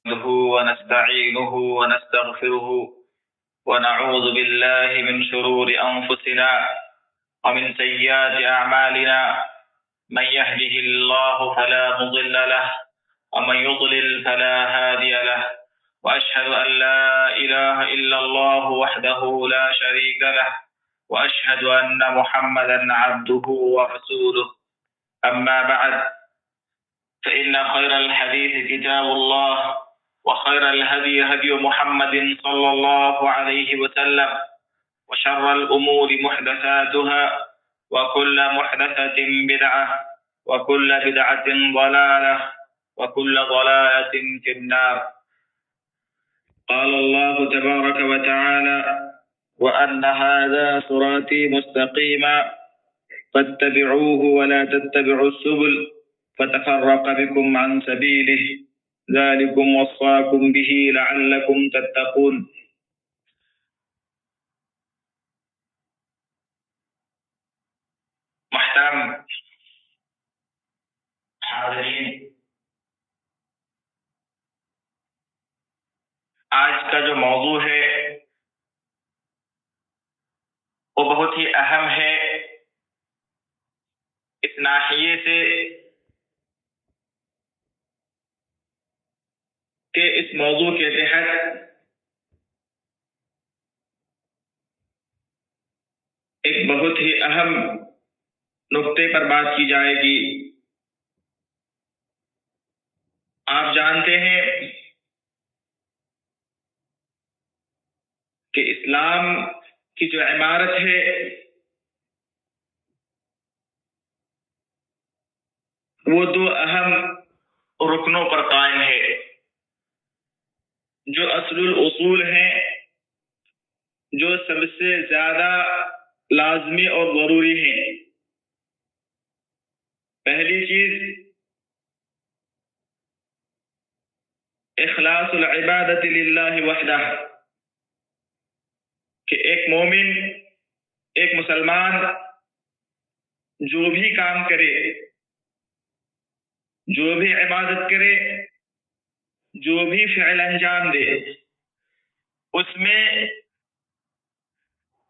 نحمده ونستعينه ونستغفره ونعوذ بالله من شرور أنفسنا ومن سيئات أعمالنا من يهده الله فلا مضل له ومن يضلل فلا هادي له وأشهد أن لا إله إلا الله وحده لا شريك له وأشهد أن محمدا عبده ورسوله أما بعد فإن خير الحديث كتاب الله وخير الهدي هدي محمد صلى الله عليه وسلم وشر الأمور محدثاتها وكل محدثة بدعة وكل بدعة ضلالة وكل ضلالة في النار. قال الله تبارك وتعالى: وأن هذا صراطي مستقيما فاتبعوه ولا تتبعوا السبل فتفرق بكم عن سبيله ذلكم وصاكم به لعلكم تتقون. محترم حاضرین، آج کا جو موضوع ہے وہ بہت ہی اہم ہے اس ناحیے سے کہ اس موضوع کے تحت ایک بہت ہی اہم نقطے پر بات کی جائے گی۔ آپ جانتے ہیں کہ اسلام کی جو عمارت ہے وہ دو اہم رکنوں پر قائم ہے جو اصل الاصول ہیں، جو سب سے زیادہ لازمی اور ضروری ہیں۔ پہلی چیز اخلاص العبادت للہ وحدہ، کہ ایک مومن، ایک مسلمان جو بھی کام کرے، جو بھی عبادت کرے، جو بھی فعل انجام دے، اس میں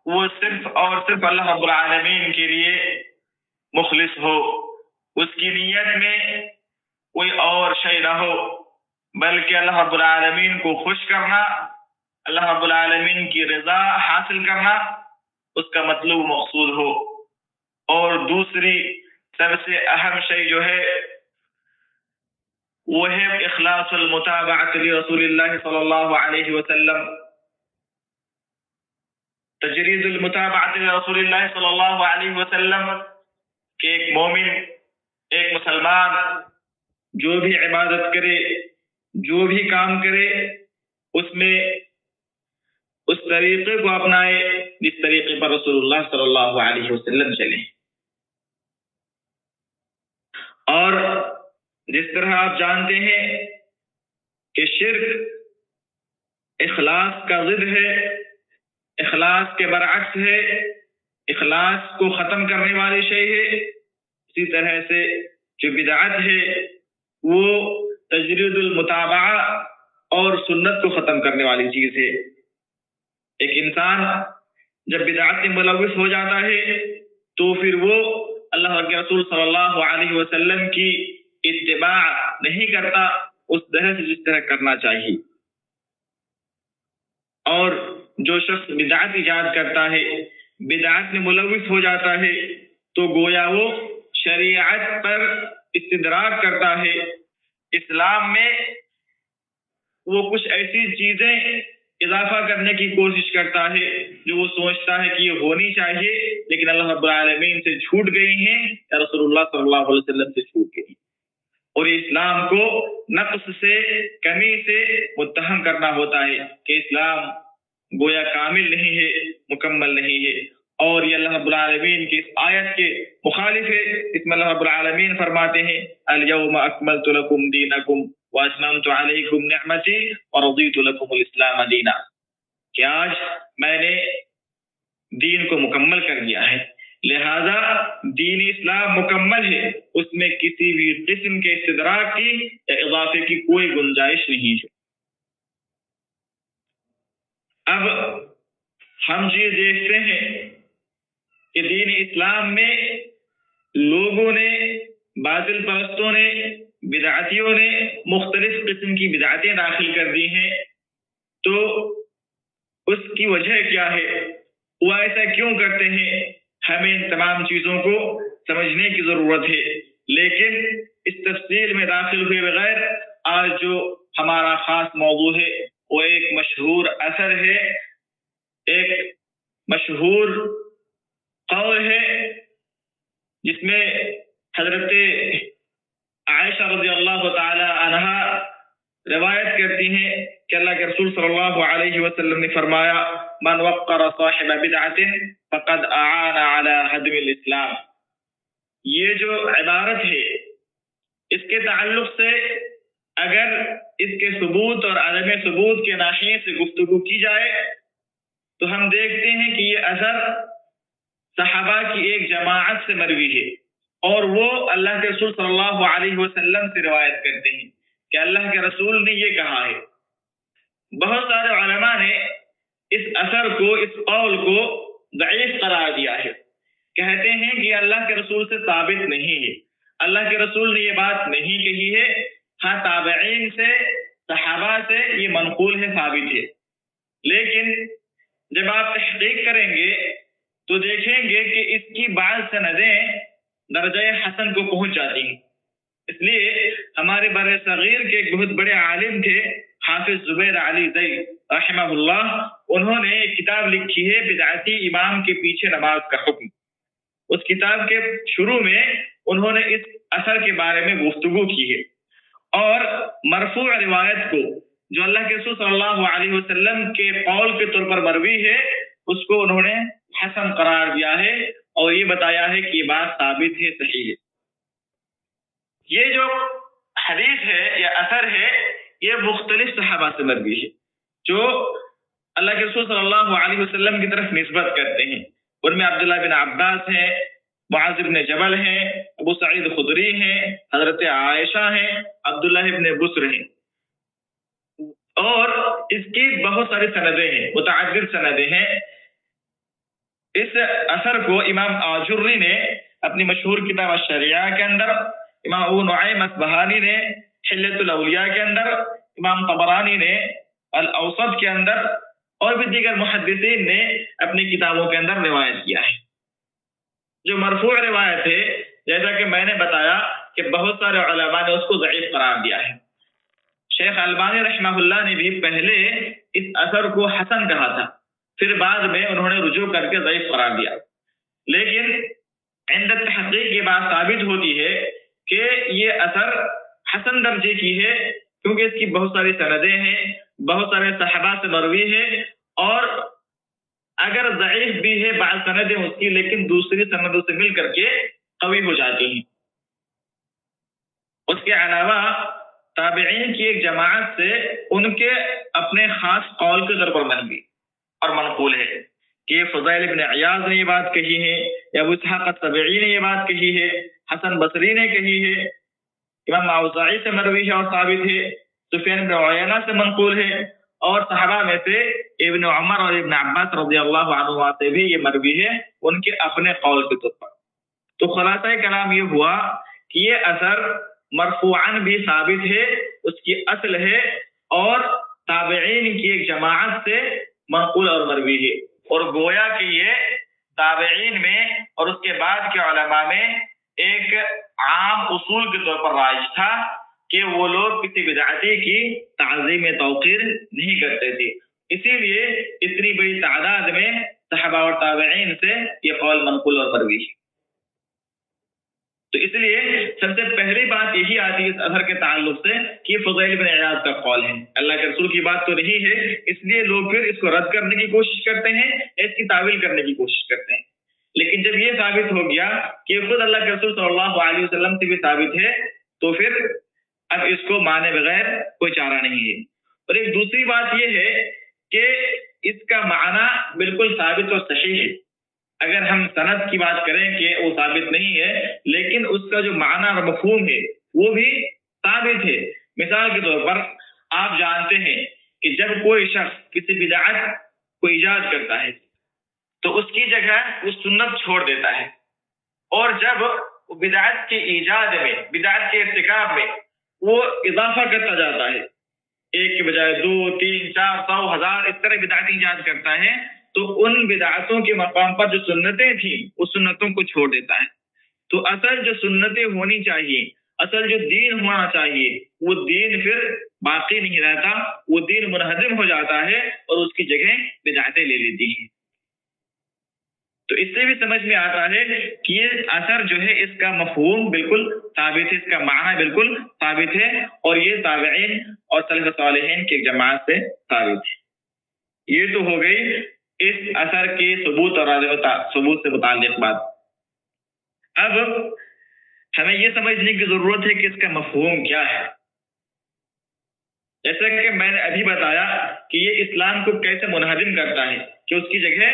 وہ صرف اور صرف اللہ رب العالمین کے لیے مخلص ہو، اس کی نیت میں کوئی اور شے نہ ہو، بلکہ اللہ رب العالمین کو خوش کرنا، اللہ رب العالمین کی رضا حاصل کرنا اس کا مطلوب مقصود ہو۔ اور دوسری سب سے اہم شے جو ہے وہ ہے اخلاص المتابعۃ لرسول اللہ صلی اللہ علیہ وسلم، تجرید المتابعۃ لرسول اللہ صلی اللہ علیہ وسلم، کہ ایک مومن، ایک مسلمان جو بھی عبادت کرے، جو بھی کام کرے، اس میں اس طریقے کو اپنائے جس طریقے پر رسول اللہ صلی اللہ علیہ وسلم چلے۔ اور جس طرح آپ جانتے ہیں کہ شرک اخلاص کا ضد ہے، اخلاص کے برعکس ہے، اخلاص کو ختم کرنے والی شے ہے، اسی طرح سے جو بدعت ہے وہ تجرید المتابعہ اور سنت کو ختم کرنے والی چیز ہے۔ ایک انسان جب بدعت میں ملوث ہو جاتا ہے تو پھر وہ اللہ کے رسول صلی اللہ علیہ وسلم کی اتباع نہیں کرتا اس طرح سے جس طرح کرنا چاہیے۔ اور جو شخص بدعت ایجاد کرتا ہے، بدعت میں ملوث ہو جاتا ہے، تو گویا وہ شریعت پر استدراک کرتا ہے۔ اسلام میں وہ کچھ ایسی چیزیں اضافہ کرنے کی کوشش کرتا ہے جو وہ سوچتا ہے کہ یہ ہونی چاہیے لیکن اللہ رب العالمین سے چھوٹ گئی ہیں یا رسول اللہ صلی اللہ علیہ وسلم سے چھوٹ گئی، اور اسلام کو نقص سے، کمی سے متہم کرنا ہوتا ہے کہ اسلام گویا کامل نہیں ہے، مکمل نہیں ہے۔ اور یہ اللہ رب العالمین کی اس آیت کے مخالف ہے۔ اس میں اللہ رب العالمین فرماتے ہیں: الیوم اکملت لکم دینکم واتممت علیکم نعمتی ورضیت لکم الاسلام دینا، کہ آج میں نے دین کو مکمل کر دیا ہے، لہذا دین اسلام مکمل ہے، اس میں کسی بھی قسم کے استدراک کی یا اضافے کی کوئی گنجائش نہیں ہے۔ اب ہم یہ دیکھتے ہیں کہ دین اسلام میں لوگوں نے، باطل پرستوں نے، بدعتیوں نے مختلف قسم کی بدعتیں داخل کر دی ہیں، تو اس کی وجہ کیا ہے؟ وہ ایسا کیوں کرتے ہیں؟ ہمیں ان تمام چیزوں کو سمجھنے کی ضرورت ہے، لیکن اس تفصیل میں داخل ہوئے بغیر آج جو ہمارا خاص موضوع ہے وہ ایک مشہور اثر ہے، ایک مشہور قول ہے جس میں حضرت عائشہ رضی اللہ تعالی عنہا روایت کرتی ہیں کہ اللہ کے رسول صلی اللہ علیہ وسلم نے فرمایا من وقر صاحب بدعت فقد اعان على هدم الاسلام۔ یہ جو عبارت ہے اس کے تعلق سے اگر اس کے ثبوت اور عدم ثبوت کے ناحیے سے گفتگو کی جائے تو ہم دیکھتے ہیں کہ یہ اثر صحابہ کی ایک جماعت سے مروی ہے، اور وہ اللہ کے رسول صلی اللہ علیہ وسلم سے روایت کرتے ہیں کہ اللہ کے رسول نے یہ کہا ہے۔ بہت سارے علماء نے اس اثر کو، اس قول کو ضعیف قرار دیا ہے، کہتے ہیں کہ اللہ کے رسول سے ثابت نہیں ہے، اللہ کے رسول نے یہ بات نہیں کہی ہے، ہاں تابعین سے، صحابہ سے یہ منقول ہے، ثابت ہے، لیکن جب آپ تحقیق کریں گے تو دیکھیں گے کہ اس کی بعض سندیں درجہ حسن کو پہنچ جاتی ہیں۔ اس لیے ہمارے بر صغیر کے ایک بہت بڑے عالم تھے حافظ زبیر علی زئی رحمہ اللہ، انہوں نے ایک کتاب لکھی ہے بدعتی امام کے پیچھے نماز کا حکم۔ اس کتاب کے شروع میں انہوں نے اس اثر کے بارے میں گفتگو کی ہے، اور مرفوع روایت کو جو اللہ کے رسول صلی اللہ علیہ وسلم کے قول کے طور پر مروی ہے اس کو انہوں نے حسن قرار دیا ہے، اور یہ بتایا ہے کہ یہ بات ثابت ہے، صحیح ہے۔ یہ جو حدیث ہے یا اثر ہے یہ مختلف صحابہ سے مروی ہے جو اللہ کے رسول صلی اللہ علیہ وسلم کی طرف نسبت کرتے ہیں۔ ان میں عبداللہ بن عباس ہیں، معاذ بن جبل ہیں، ابو سعید خدری ہیں، حضرت عائشہ ہیں، عبداللہ بن بسر ہیں، اور اس کی بہت ساری سندیں ہیں، متعدد سندیں ہیں۔ اس اثر کو امام آجری نے اپنی مشہور کتاب الشریعہ کے اندر، امام ابو نعیم اصبہانی نے حلیۃ الاولیاء کے اندر، امام طبرانی نے الاوسط کے اندر، اور بھی دیگر محدثین نے اپنی کتابوں کے اندر روایت کیا ہے۔ جو مرفوع روایت ہے جیسا کہ میں نے بتایا کہ بہت سارے علماء نے اس کو ضعیف قرار دیا ہے۔ شیخ البانی رحمہ اللہ نے بھی پہلے اس اثر کو حسن کہا تھا، پھر بعد میں انہوں نے رجوع کر کے ضعیف قرار دیا، لیکن عند تحقیق یہ بات ثابت ہوتی ہے کہ یہ اثر حسن درجے کی ہے، کیونکہ اس کی بہت ساری سندیں ہیں، بہت سارے صحابہ سے مروی ہے، اور اگر ضعیف بھی ہے بعض سندیں اس کی، لیکن دوسری سندوں سے مل کر کے قوی ہو جاتی ہیں۔ اس کے علاوہ تابعین کی ایک جماعت سے ان کے اپنے خاص قول کے طور پر مروی اور منقول ہے کہ فضیل بن عیاض نے یہ بات کہی ہے، یا ابو اسحاق السبیعی نے یہ بات کہی ہے، حسن بصری نے کہی ہے، امام اوزاعی سے مروی ہے اور ثابت ہے، سفیان بن عیینہ سے منقول ہے، اور صحابہ میں سے ابن عمر اور ابن عباس رضی اللہ عنہما سے بھی یہ مروی ہے ان کے اپنے قول کے طور پر۔ تو خلاصہ کلام یہ ہوا کہ یہ اثر مرفوعاً بھی ثابت ہے، اس کی اصل ہے، اور تابعین کی ایک جماعت سے منقول اور مروی ہے، اور گویا کہ یہ تابعین میں اور اس کے بعد کے علماء میں ایک عام اصول کے طور پر رائج تھا کہ وہ لوگ کسی بدعتی کی تعظیم توقیر نہیں کرتے تھے، اسی لیے اتنی بڑی تعداد میں صحابہ اور تابعین سے یہ قول منقول اور مروی ہے۔ تو اس لیے سب سے پہلی بات یہی آتی ہے اس اثر کے تعلق سے کہ فضیل بن عیاض کا قول ہے، اللہ کے رسول کی بات تو نہیں ہے، اس لیے لوگ پھر اس کو رد کرنے کی کوشش کرتے ہیں، اس کی تعویل کرنے کی کوشش کرتے ہیں۔ لیکن جب یہ ثابت ہو گیا کہ خود اللہ کے رسول صلی اللہ علیہ وسلم سے بھی ثابت ہے تو پھر اب اس کو مانے بغیر کوئی چارہ نہیں ہے۔ اور ایک دوسری بات یہ ہے کہ اس کا معنی بالکل ثابت اور صحیح ہے، اگر ہم سند کی بات کریں کہ وہ ثابت نہیں ہے، لیکن اس کا جو معنی اور مفہوم ہے وہ بھی ثابت ہے۔ مثال کے طور پر آپ جانتے ہیں کہ جب کوئی شخص کسی بدعت کو ایجاد کرتا ہے تو اس کی جگہ وہ سنت چھوڑ دیتا ہے، اور جب بدعت کے ایجاد میں، بدعت کے ارتکاب میں وہ اضافہ کرتا جاتا ہے، ایک کے بجائے 2 3 4 100 1000 اس طرح بدعت ایجاد کرتا ہے، تو ان بدعتوں کے مقام پر جو سنتیں تھیں اس سنتوں کو چھوڑ دیتا ہے۔ تو اصل جو سنتیں ہونی چاہیے، اصل جو دین ہونا چاہیے، وہ دین پھر باقی نہیں رہتا، وہ دین منہدم ہو جاتا ہے اور اس کی جگہ بدعتیں لے لیتی ہیں۔ تو اس سے بھی سمجھ میں آتا ہے کہ یہ اثر جو ہے اس کا مفہوم بالکل ثابت ہے، اس کا معنی بالکل ثابت ہے، اور یہ تابعین اور سلف صالحین کی جماعت سے ثابت ہے۔ یہ تو ہو گئی اس اثر کے ثبوت اور عدم ثبوت سے متعلق بات۔ اب ہمیں یہ سمجھنے کی ضرورت ہے کہ اس کا مفہوم کیا ہے۔ جیسا کہ میں نے ابھی بتایا کہ یہ اسلام کو کیسے منہدم کرتا ہے کہ اس کی جگہ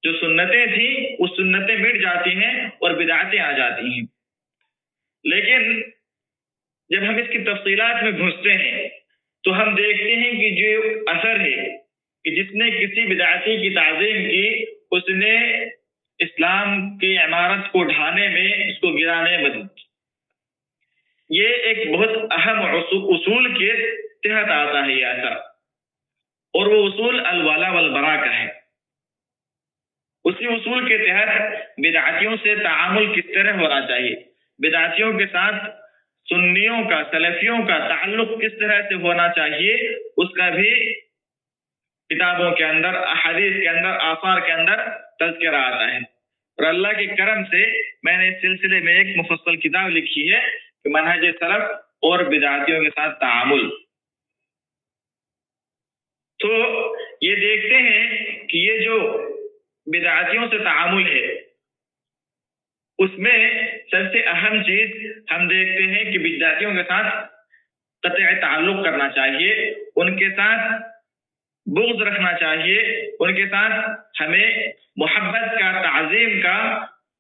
جو سنتیں تھیں وہ سنتیں مٹ جاتی ہیں اور بدعتیں آ جاتی ہیں۔ لیکن جب ہم اس کی تفصیلات میں گھستے ہیں تو ہم دیکھتے ہیں کہ جو اثر ہے کہ جس نے کسی بدعتی کی تعظیم کی، اس نے اسلام کی عمارت کو ڈھانے میں، اس کو گرانے میں مدد کی۔ یہ ایک بہت اہم اصول کے تحت آتا ہے یہ اثر، اور وہ اصول الولا والبرا کا ہے۔ اسی اصول کے تحت بدعتیوں سے تعامل کس طرح ہونا چاہیے، بدعتیوں کے ساتھ سنیوں کا، سلفیوں کا تعلق کس طرح سے ہونا چاہیے، اس کا بھی کتابوں کے اندر، احادیث کے اندر، آثار کے اندر تذکرہ آتا ہے۔ اور اللہ کے کرم سے میں نے اس سلسلے میں ایک مفصل کتاب لکھی ہے کہ منہج سلف اور بدعتیوں کے ساتھ تعامل۔ تو یہ دیکھتے ہیں کہ یہ جو بدعتیوں سے تعامل ہے، اس میں سب سے اہم چیز ہم دیکھتے ہیں کہ بدعتیوں کے ساتھ قطع تعلق کرنا چاہیے، ان کے ساتھ بغض رکھنا چاہیے، ان کے ساتھ ہمیں محبت کا، تعظیم کا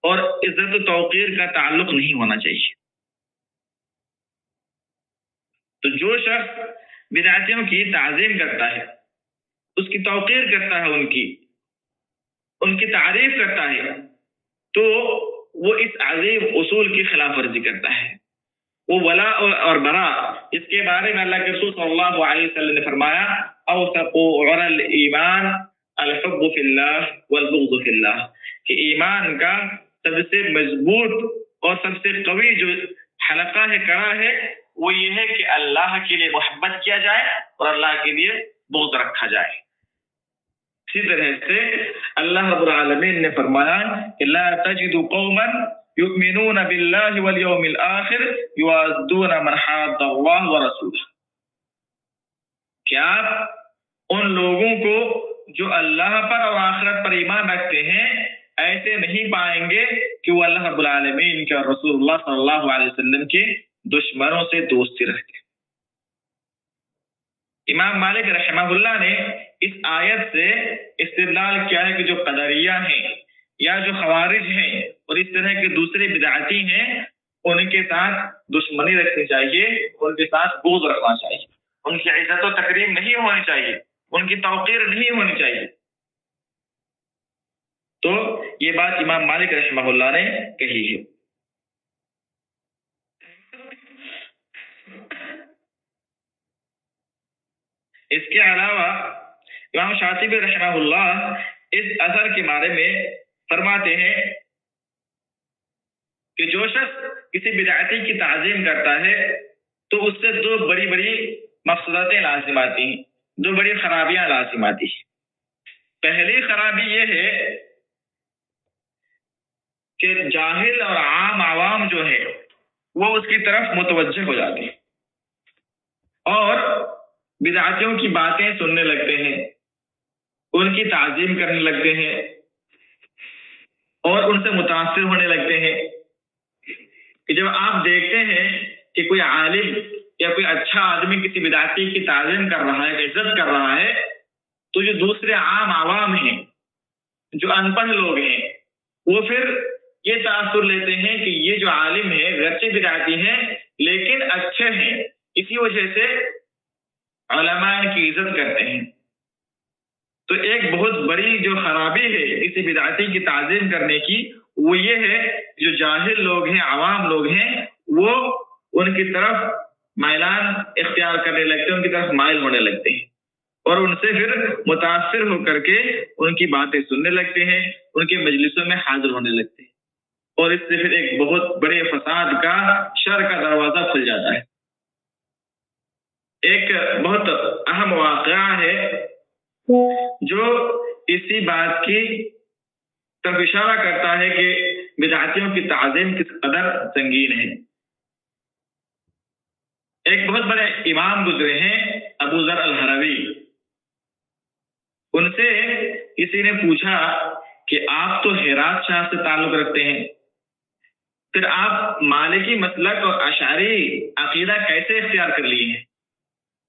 اور عزت و توقیر کا تعلق نہیں ہونا چاہیے۔ تو جو شخص بدعتیوں کی تعظیم کرتا ہے، اس کی توقیر کرتا ہے، ان کی تعریف کرتا ہے، تو وہ اس عظیم اصول کی خلاف ورزی کرتا ہے۔ وہ ولا اور برا، اس کے بارے میں اللہ کے رسول صلی اللہ علیہ وسلم نے فرمایا اوثق عرى الایمان الحب فی اللہ والبغض فی اللہ، کہ ایمان کا سب سے مضبوط اور سب سے قوی جو حلقہ ہے، کڑا ہے، وہ یہ ہے کہ اللہ کے لیے محبت کیا جائے اور اللہ کے لیے بغض رکھا جائے۔ اسی طرح سے اللہ رب العالمین نے فرمایا کہ لا تجد قوما یؤمنون باللہ والیوم الآخر یوادون من حاد اللہ ورسولہ، کہ آپ ان لوگوں کو جو اللہ پر اور آخرت پر ایمان رکھتے ہیں ایسے نہیں پائیں گے کہ وہ اللہ رب العالمین کے اور رسول اللہ صلی اللہ علیہ وسلم کے دشمنوں سے دوستی رکھتے ہیں۔ امام مالک رحمہ اللہ نے اس آیت سے استدلال کیا ہے کہ جو قدریہ ہیں یا جو خوارج ہیں اور اس طرح کے دوسرے بدعتی ہیں، ان کے ساتھ دشمنی رکھنی چاہیے، ان کے ساتھ بغض رکھنا چاہیے، ان کی عزت و تکریم نہیں ہونی چاہیے، ان کی توقیر نہیں ہونی چاہیے۔ تو یہ بات امام مالک رحمہ اللہ نے کہی ہے۔ اس کے علاوہ امام شاطبی رحمہ اللہ اس اثر کے بارے میں فرماتے ہیں کہ جو شخص کسی بدعتی کی تعظیم کرتا ہے تو اس سے دو بڑی بڑی مفسدتیں لازم آتی ہیں، دو بڑی خرابیاں لازم آتی ہیں۔ پہلی خرابی یہ ہے کہ جاہل اور عام عوام جو ہے وہ اس کی طرف متوجہ ہو جاتے ہیں اور بدعتیوں کی باتیں سننے لگتے ہیں، ان کی تعظیم کرنے لگتے ہیں اور ان سے متاثر ہونے لگتے ہیں۔ کہ جب آپ دیکھتے ہیں کہ کوئی عالم یا کوئی اچھا آدمی کسی بدعتی کی تعظیم کر رہا ہے، عزت کر رہا ہے، تو جو دوسرے عام عوام ہیں، جو ان پڑھ لوگ ہیں، وہ پھر یہ تاثر لیتے ہیں کہ یہ جو عالم ہے گرچہ بدعتی ہیں لیکن اچھے ہیں، اسی وجہ سے علماء کی عزت کرتے ہیں۔ تو ایک بہت بڑی جو خرابی ہے کسی بدعتی کی تعظیم کرنے کی، وہ یہ ہے جو جاہل لوگ ہیں، عوام لوگ ہیں، وہ ان کی طرف میلان اختیار کرنے لگتے ہیں، ان کی طرف مائل ہونے لگتے ہیں، اور ان سے پھر متاثر ہو کر کے ان کی باتیں سننے لگتے ہیں، ان کے مجلسوں میں حاضر ہونے لگتے ہیں، اور اس سے پھر ایک بہت بڑے فساد کا، شر کا دروازہ کھل جاتا ہے۔ ایک بہت اہم واقعہ ہے جو اسی بات کی طرف اشارہ کرتا ہے کہ بدعتیوں کی تعظیم کس قدر سنگین ہے۔ ایک بہت بڑے امام گزرے ہیں، ابو ذر الحروی۔ ان سے کسی نے پوچھا کہ آپ تو ہرات شاہ سے تعلق رکھتے ہیں، پھر آپ مالکی مسلک اور اشعری عقیدہ کیسے اختیار کر لیے ہیں؟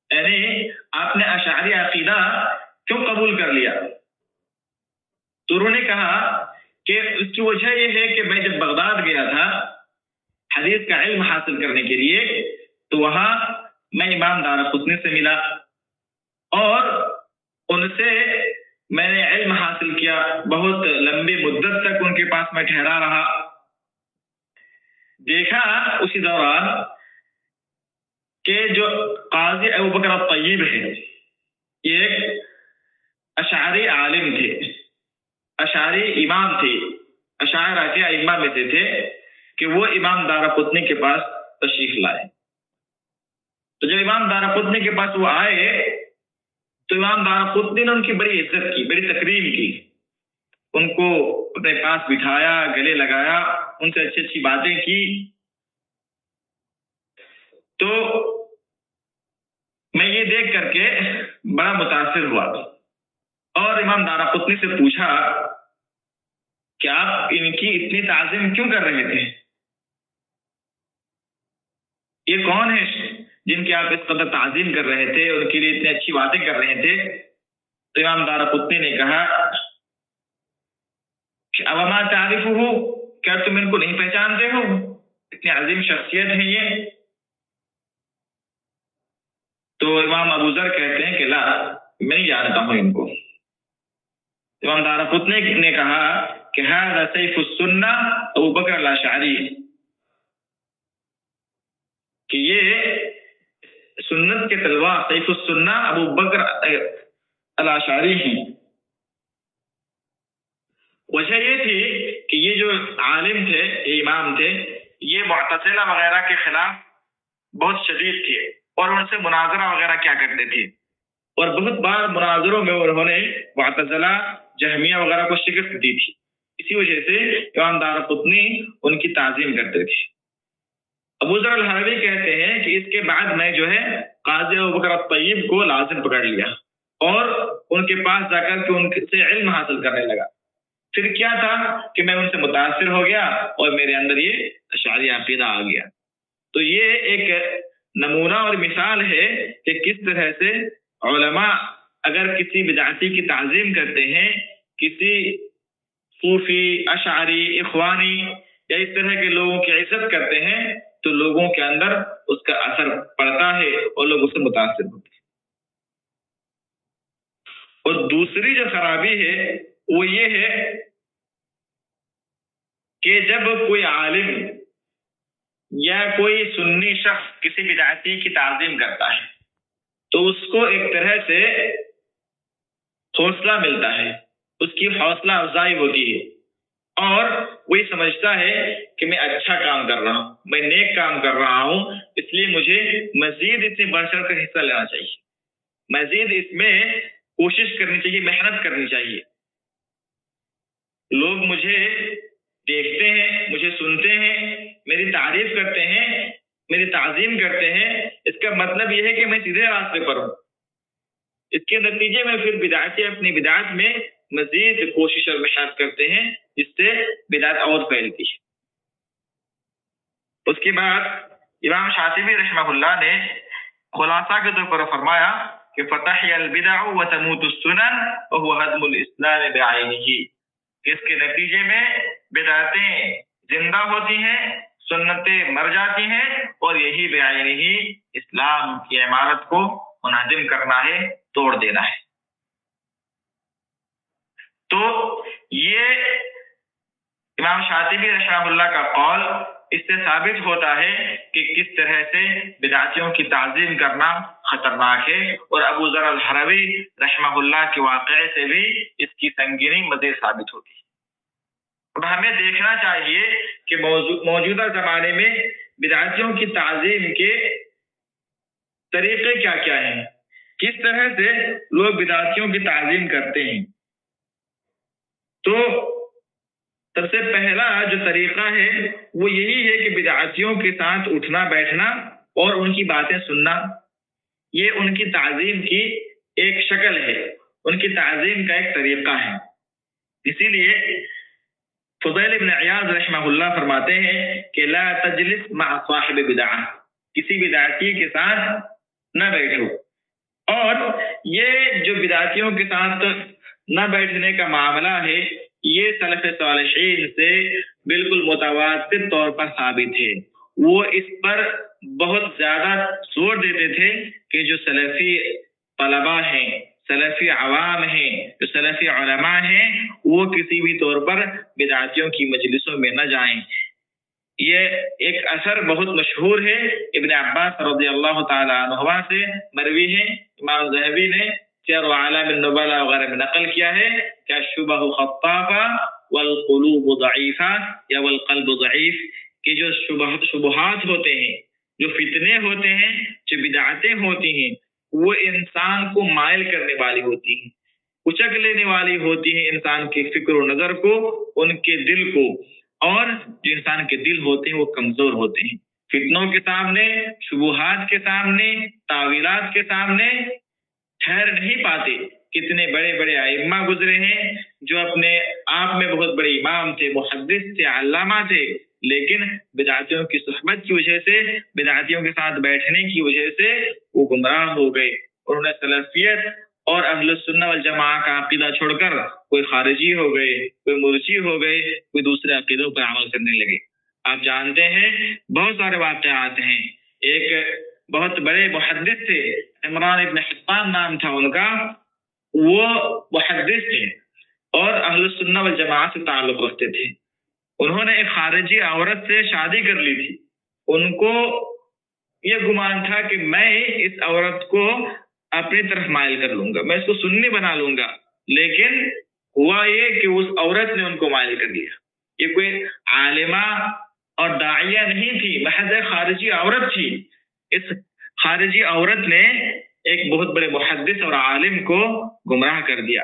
یعنی آپ نے اشعری عقیدہ کیوں قبول کر لیا؟ تو انہوں نے کہا کہ اس کی وجہ یہ ہے کہ میں جب بغداد گیا تھا حدیث کا علم حاصل کرنے کے لیے، تو وہاں میں امام دارقطنی سے ملا اور ان سے میں نے علم حاصل کیا، بہت لمبی مدت تک ان کے پاس میں ٹھہرا رہا۔ دیکھا اسی دوران کہ جو قاضی ابوبکر الطیب ہے، یہ ایک اشعری عالم تھے، اشعری امام تھے، اشاعرہ کے ائمہ میں سے تھے، کہ وہ امام دارقطنی کے پاس تشریف لائے۔ تو جب امام دارقطنی کے پاس وہ آئے تو امام دارقطنی نے ان کی بڑی عزت کی، بڑی تکریم کی، ان کو اپنے پاس بٹھایا، گلے لگایا، ان سے اچھی اچھی باتیں کی۔ تو میں یہ دیکھ کر کے بڑا متاثر ہوا اور امام دارقطنی سے پوچھا کہ آپ ان کی اتنی تعظیم کیوں کر رہے تھے؟ یہ کون ہے جن کی آپ اس قدر تعظیم کر رہے تھے، ان کے لیے اتنی اچھی باتیں کر رہے تھے؟ تو امام دارقطنی نے کہا کہ اوما تعرفہ، کیا تم ان کو نہیں پہچانتے ہو؟ اتنی عظیم شخصیت ہے یہ۔ تو امام ابو ذر کہتے ہیں کہ لا، میں نہیں جانتا ہوں ان کو۔ امام دارقطنی نے کہا کہ ھذا سیف السنہ ابو بکر الاشعری، کہ یہ سنت کے تلوار سیف السنہ ابو بکر الاشعری ہیں۔ وجہ یہ تھی کہ یہ جو عالم تھے، یہ امام تھے، یہ معتزلہ وغیرہ کے خلاف بہت شدید تھے اور ان سے مناظرہ وغیرہ کیا کرتے تھے، اور بہت بار مناظروں میں انہوں نے معتزلہ، جہمیہ وغیرہ کو شکست دی تھی۔ اسی وجہ سے امام دارقطنی ان کی تعظیم کرتے تھے۔ ابو ذر الحروی کہتے ہیں کہ اس کے بعد میں جو ہے قاضی ابوبکر الطیب کو لازم پکڑ لیا اور ان کے پاس جا کر کے ان سے علم حاصل کرنے لگا۔ پھر کیا تھا کہ میں ان سے متاثر ہو گیا اور میرے اندر یہ اشعری عقیدہ آ گیا۔ تو یہ ایک نمونہ اور مثال ہے کہ کس طرح سے علماء اگر کسی بدعتی کی تعظیم کرتے ہیں، کسی صوفی، اشعری، اخوانی یا اس طرح کے لوگوں کی عزت کرتے ہیں، تو لوگوں کے اندر اس کا اثر پڑتا ہے اور لوگ اس سے متاثر ہوتے ہیں۔ اور دوسری جو خرابی ہے وہ یہ ہے کہ جب کوئی عالم یا کوئی سنی شخص کسی بدعتی کی تعظیم کرتا ہے تو اس کو ایک طرح سے حوصلہ ملتا ہے، اس کی حوصلہ افزائی ہوتی ہے اور وہی سمجھتا ہے کہ میں اچھا کام کر رہا ہوں، میں نیک کام کر رہا ہوں، اس لیے مجھے مزید اس میں بڑھ چڑھ کر حصہ لینا چاہیے، مزید اس میں کوشش کرنی چاہیے، محنت کرنی چاہیے۔ لوگ مجھے دیکھتے ہیں، مجھے سنتے ہیں، میری تعریف کرتے ہیں، میری تعظیم کرتے ہیں، اس کا مطلب یہ ہے کہ میں سیدھے راستے پر ہوں۔ اس کے نتیجے میں پھر بدعتی اپنی بدعت میں مزید کوشش اور محنت کرتے ہیں، جس سے بدعت اور پھیلتی ہے۔ اس کے بعد امام شاطبی رحمہ اللہ نے خلاصہ کے طور پر فرمایا کہ فتحی البدع وتموت السنن وهو هدم الاسلام بعینہ، اس کے نتیجے میں بدعتیں زندہ ہوتی ہیں، سنتیں مر جاتی ہیں، اور یہی بعینہ ہی اسلام کی عمارت کو منہدم کرنا ہے، توڑ دینا ہے۔ تو یہ امام شاطبی رحمہ اللہ کا قول اس سے ثابت ہوتا ہے کہ کس طرح سے بدعتیوں کی تعظیم کرنا خطرناک ہے، اور ابو ذر الحروی رحمہ اللہ کے واقعے سے بھی اس کی سنگینی مزید ثابت ہوتی ہے۔ اب ہمیں دیکھنا چاہیے کہ موجودہ زمانے میں بدعتیوں کی تعظیم کے طریقے کیا کیا ہیں، کس طرح سے لوگ بدعتیوں کی تعظیم کرتے ہیں۔ تو سب سے پہلا جو طریقہ ہے وہ یہی ہے کہ بدعتیوں کے ساتھ اٹھنا بیٹھنا اور ان کی باتیں سننا، یہ ان کی تعظیم کی ایک شکل ہے، ان کی تعظیم کا ایک طریقہ ہے۔ اسی لیے فضیل بن عیاض رحمہ اللہ فرماتے ہیں کہ لا تجلس مع صاحب بدعہ، کسی بدعتی کے ساتھ نہ بیٹھو۔ اور یہ جو بدعتیوں کے ساتھ نہ بیٹھنے کا معاملہ ہے یہ سلف صالحین سے بالکل متواتر طور پر ثابت ہے۔ وہ اس پر بہت زیادہ زور دیتے تھے کہ جو سلفی طلباء ہیں، سلفی عوام ہیں، جو سلفی علماء ہیں، وہ کسی بھی طور پر بدعتیوں کی مجلسوں میں نہ جائیں۔ یہ ایک اثر بہت مشہور ہے، ابن عباس رضی اللہ تعالی عنہما سے مروی ہے، امام ذہبی نے سیر اعلام النبلاء وغیرہ میں نقل کیا ہے کہ الشبہ خطافہ والقلوب ضعیفہ یا والقلب ضعیف، کہ جو شبہات ہوتے ہیں، جو فتنے ہوتے ہیں، جو بدعتیں ہوتی ہیں، وہ انسان کو مائل کرنے والی ہوتی ہیں، اچک لینے والی ہوتی ہیں انسان کی فکر و نظر کو، ان کے دل کو، اور جو انسان کے دل ہوتے ہیں وہ کمزور ہوتے ہیں فتنوں کے سامنے، شبہات کے سامنے، تعویلات کے سامنے ٹھہر نہیں پاتے۔ کتنے بڑے بڑے ائمہ گزرے ہیں جو اپنے آپ میں بہت بڑے امام تھے، محدث تھے، علامہ تھے، لیکن بدعتیوں کی صحبت کی وجہ سے، بدعتیوں کے ساتھ بیٹھنے کی وجہ سے وہ گمراہ ہو گئے، اور انہیں سلفیت اور اہل السنہ والجماعہ کا عقیدہ چھوڑ کر کوئی خارجی ہو گئے، کوئی مرجی ہو گئے، کوئی دوسرے عقیدوں پر عمل کرنے لگے۔ آپ جانتے ہیں بہت سارے واقعات ہیں۔ ایک بہت بڑے محدث تھے، عمران ابن حطان نام تھا ان کا، وہ محدث تھے اور اہل السنہ والجماعہ سے تعلق رکھتے تھے۔ انہوں نے ایک خارجی عورت سے شادی کر لی تھی۔ ان کو یہ گمان تھا کہ میں اس عورت کو اپنی طرف مائل کر لوں گا، میں اس کو سنی بنا لوں گا، لیکن ہوا یہ کہ اس عورت نے ان کو مائل کر دیا۔ یہ کوئی عالمہ اور داعیہ نہیں تھی، محض ایک خارجی عورت تھی۔ اس خارجی عورت نے ایک بہت بڑے محدث اور عالم کو گمراہ کر دیا۔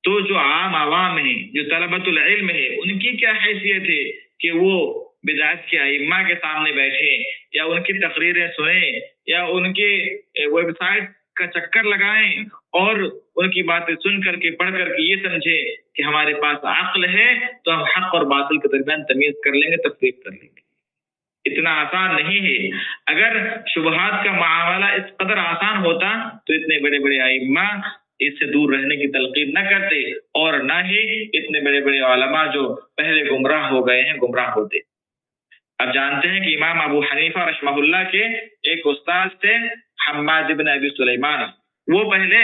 تو جو عام عوام ہیں، جو طلبۃ العلم ہے، ان کی کیا حیثیت ہے کہ وہ بدعت کے ائمہ کے سامنے بیٹھے یا ان کی تقریریں سنیں یا ان کی ویب سائٹ کا چکر لگائیں اور ان کی باتیں سن کر کے پڑھ کر کے یہ سمجھے کہ ہمارے پاس عقل ہے تو ہم حق اور باطل کے درمیان تمیز کر لیں گے، تفریق کر لیں گے۔ اتنا آسان نہیں ہے۔ اگر شبہات کا معاملہ اس قدر آسان ہوتا تو اتنے بڑے بڑے ائمہ اس سے دور رہنے کی تلقین نہ کرتے، اور نہ ہی اتنے بڑے بڑے علماء جو پہلے گمراہ ہو گئے ہیں گمراہ ہوتے۔ اب جانتے ہیں کہ امام ابو حنیفہ رحمہ اللہ کے ایک استاد تھے حماد بن ابی سلیمان، وہ پہلے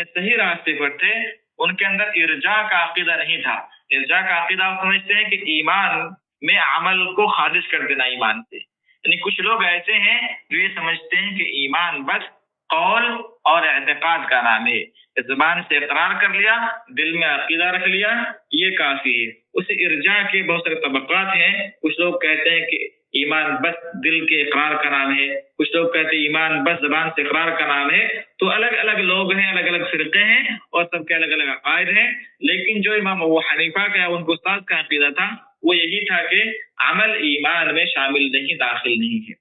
صحیح راستے پر تھے، ان کے اندر ارجاء کا عقیدہ نہیں تھا۔ ارجاء کا عقیدہ آپ سمجھتے ہیں کہ ایمان میں عمل کو خارج کر دینا ایمان سے، یعنی کچھ لوگ ایسے ہیں جو یہ سمجھتے ہیں کہ ایمان بس قول اور اعتقاد کا نام ہے، زبان سے اقرار کر لیا، دل میں عقیدہ رکھ لیا، یہ کافی ہے۔ اس ارجاء کے بہت سارے طبقات ہیں، کچھ لوگ کہتے ہیں کہ ایمان بس دل کے اقرار کا نام ہے، کچھ لوگ کہتے ہیں ایمان بس زبان سے اقرار کا نام ہے۔ تو الگ الگ لوگ ہیں، الگ الگ فرقے ہیں اور سب کے الگ الگ عقائد ہیں، لیکن جو امام ابو حنیفہ کا ان کو استاد کا عقیدہ تھا وہ یہی تھا کہ عمل ایمان میں شامل نہیں، داخل نہیں ہے۔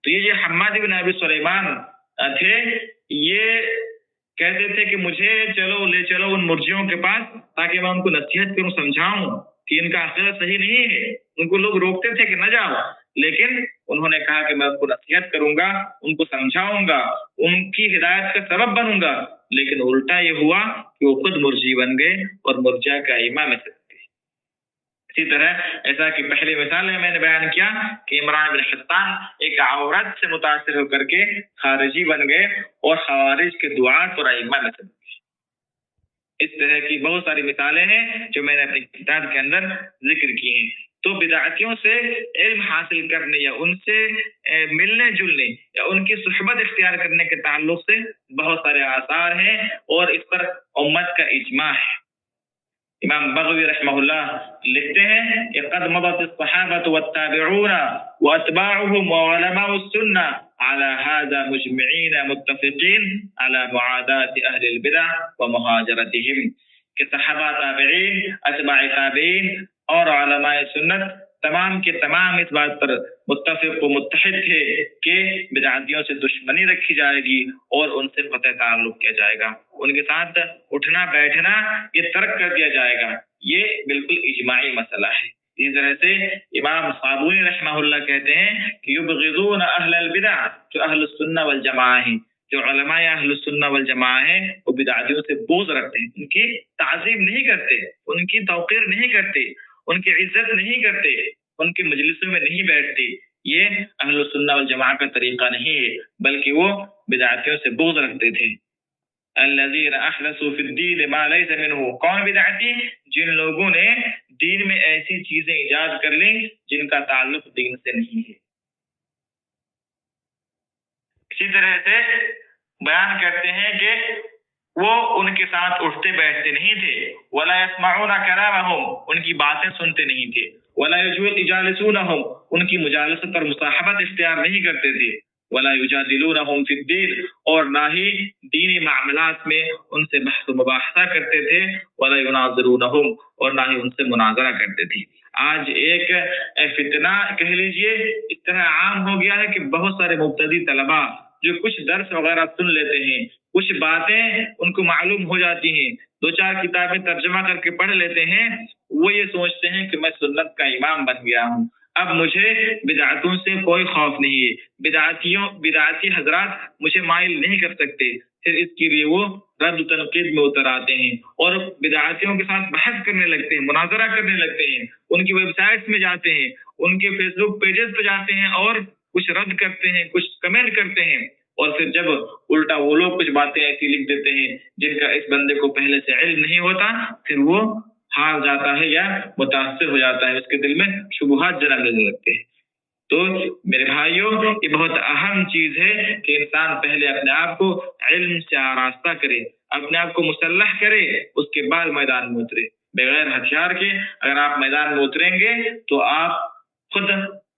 تو یہ جو حماد بن ابی سلیمان تھے، یہ کہتے تھے کہ مجھے لے چلو ان مرجیوں کے پاس تاکہ میں ان کو نصیحت کروں، سمجھاؤں کہ ان کا عقیدہ صحیح نہیں ہے۔ ان کو لوگ روکتے تھے کہ نہ جاؤ، لیکن انہوں نے کہا کہ میں ان کو نصیحت کروں گا، ان کو سمجھاؤں گا، ان کی ہدایت کا سبب بنوں گا، لیکن الٹا یہ ہوا کہ وہ خود مرجی بن گئے اور مرجع کا امام میں سے۔ اسی طرح ایسا کہ پہلی مثال میں نے بیان کیا کہ عمران بن حطان ایک عورت سے متاثر ہو کر کے خارجی بن گئے اور خوارج کے دعات اور ائمہ میں سے۔ اس طرح کی بہت ساری مثالیں ہیں جو میں نے اپنی کتاب کے اندر ذکر کی ہیں۔ تو بدعتیوں سے علم حاصل کرنے یا ان سے ملنے جلنے یا ان کی صحبت اختیار کرنے کے تعلق سے بہت سارے آثار ہیں اور اس پر امت کا اجماع ہے۔ امام بغوی رحمہ اللہ لکھتے ہیں کہ قد مضت الصحابة والتابعون واتباعهم وعلماء السنة على هذا مجمعين متفقين على معاداة اہل البدع ومہاجرتهم، کہ صحابہ، تابعین، اتباع تابعین اور علماء سنت تمام کے تمام اس بات پر متفق و متحد تھے کہ بدعتیوں سے دشمنی رکھی جائے گی اور ان سے قطع تعلق کیا جائے گا، ان کے ساتھ اٹھنا بیٹھنا یہ ترک کر دیا جائے گا۔ یہ بالکل اجماعی مسئلہ ہے۔ اسی طرح سے امام صابونی رحمہ اللہ کہتے ہیں کہ یبغضون اہل البدع، جو اہل السنہ والجماعہ ہیں، جو علماء اہل السنہ والجماعہ ہیں، وہ بدعتیوں سے بغض رکھتے ہیں، ان کی تعظیم نہیں کرتے، ان کی توقیر نہیں کرتے، ان کی عزت نہیں کرتے، ان کے مجلسوں میں نہیں بیٹھتے۔ یہ اہل السنہ والجماعہ کا طریقہ نہیں ہے، بلکہ وہ بدعتیوں سے بغض رکھتے تھے۔ الذین احدثوا فی الدین ما لیس منہ، کون بدعتی؟ جن لوگوں نے دین میں ایسی چیزیں ایجاد کر لیں جن کا تعلق دین سے نہیں ہے۔ اسی طرح سے بیان کرتے ہیں کہ وہ ان کے ساتھ اٹھتے بیٹھتے نہیں تھے، ولا يسمعون كلامهم، ان کی باتیں سنتے نہیں تھے، ولا يجالسونهم، ان کی مجالست اور مصاحبت اختیار نہیں کرتے تھے، ولا يجادلونهم في الدين، اور نہ ہی دینی معاملات میں ان سے بحث و مباحثہ کرتے تھے، ولا يناظرونهم، اور نہ ہی ان سے مناظرہ کرتے تھے۔ آج ایک فتنہ کہہ لیجئے اس طرح عام ہو گیا ہے کہ بہت سارے مبتدی طلباء جو کچھ درس وغیرہ سن لیتے ہیں، کچھ باتیں ان کو معلوم ہو جاتی ہیں، دو چار کتابیں ترجمہ کر کے پڑھ لیتے ہیں، وہ یہ سوچتے ہیں کہ میں سنت کا امام بن گیا ہوں، اب مجھے بدعتوں سے کوئی خوف نہیں ہے، بدعتی حضرات مجھے مائل نہیں کر سکتے۔ پھر اس کے لیے وہ رد و تنقید میں اتر آتے ہیں اور بدعتیوں کے ساتھ بحث کرنے لگتے ہیں، مناظرہ کرنے لگتے ہیں، ان کی ویب سائٹس میں جاتے ہیں، ان کے فیس بک پیجز پہ جاتے ہیں اور کچھ رد کرتے ہیں، کچھ کمنٹ کرتے ہیں، اور پھر جب الٹا وہ لوگ کچھ باتیں ایسی لکھ دیتے ہیں جن کا اس بندے کو پہلے سے علم نہیں ہوتا، پھر وہ ہار جاتا ہے یا متاثر ہو جاتا ہے، اس کے دل میں شبہات جنم لینے لگتے ہیں۔ تو میرے بھائیوں، یہ بہت اہم چیز ہے کہ انسان پہلے اپنے آپ کو علم سے آراستہ کرے، اپنے آپ کو مسلح کرے، اس کے بعد میدان میں اترے۔ بغیر ہتھیار کے اگر آپ میدان میں اتریں گے تو آپ خود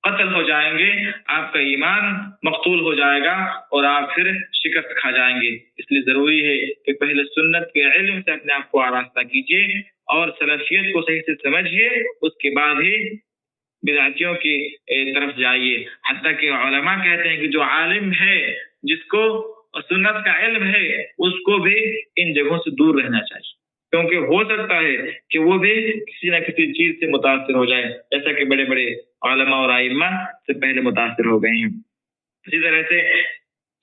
قتل ہو جائیں گے، آپ کا ایمان مقتول ہو جائے گا اور آپ پھر شکست کھا جائیں گے۔ اس لیے ضروری ہے کہ پہلے سنت کے علم سے اپنے آپ کو آراستہ کیجیے اور سلفیت کو صحیح سے سمجھیے، اس کے بعد ہی بدعتیوں کی طرف جائیے۔ حتیٰ کہ علماء کہتے ہیں کہ جو عالم ہے، جس کو سنت کا علم ہے، اس کو بھی ان جگہوں سے دور رہنا چاہیے، کیونکہ ہو سکتا ہے کہ وہ بھی کسی نہ کسی چیز سے متاثر ہو جائے، جیسا کہ بڑے بڑے علماء اور ائمہ سے پہلے متاثر ہو گئے ہیں۔ اسی طرح سے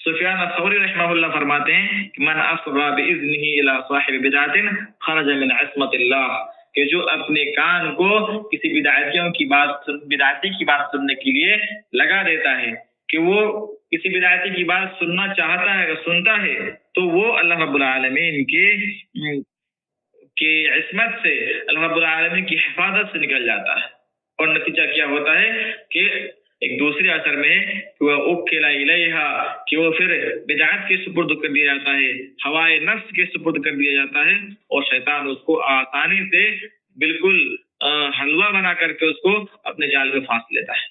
سفیان الثوری رحمہ اللہ فرماتے ہیں کہ من اصغى باذنه الى صاحب بدعت خرج من عصمت اللہ، کہ جو اپنے کان کو کسی بدعتی کی بات سننے کے لیے لگا دیتا ہے، کہ وہ کسی بدعتی کی بات سننا چاہتا ہے، سنتا ہے، تو وہ اللہ رب العالمین کی عصمت سے، اللہ رب العالمین کی حفاظت سے نکل جاتا ہے۔ اور نتیجہ کیا ہوتا ہے کہ ایک دوسرے اثر میں کہ وہ اکل الیہا، کہ وہ پھر بدعت کے سپرد کر دیا جاتا ہے، ہوائے نفس کے سپرد کر دیا جاتا ہے، اور شیطان اس کو آسانی سے بالکل حلوہ بنا کر کے اس کو اپنے جال میں پھانس لیتا ہے۔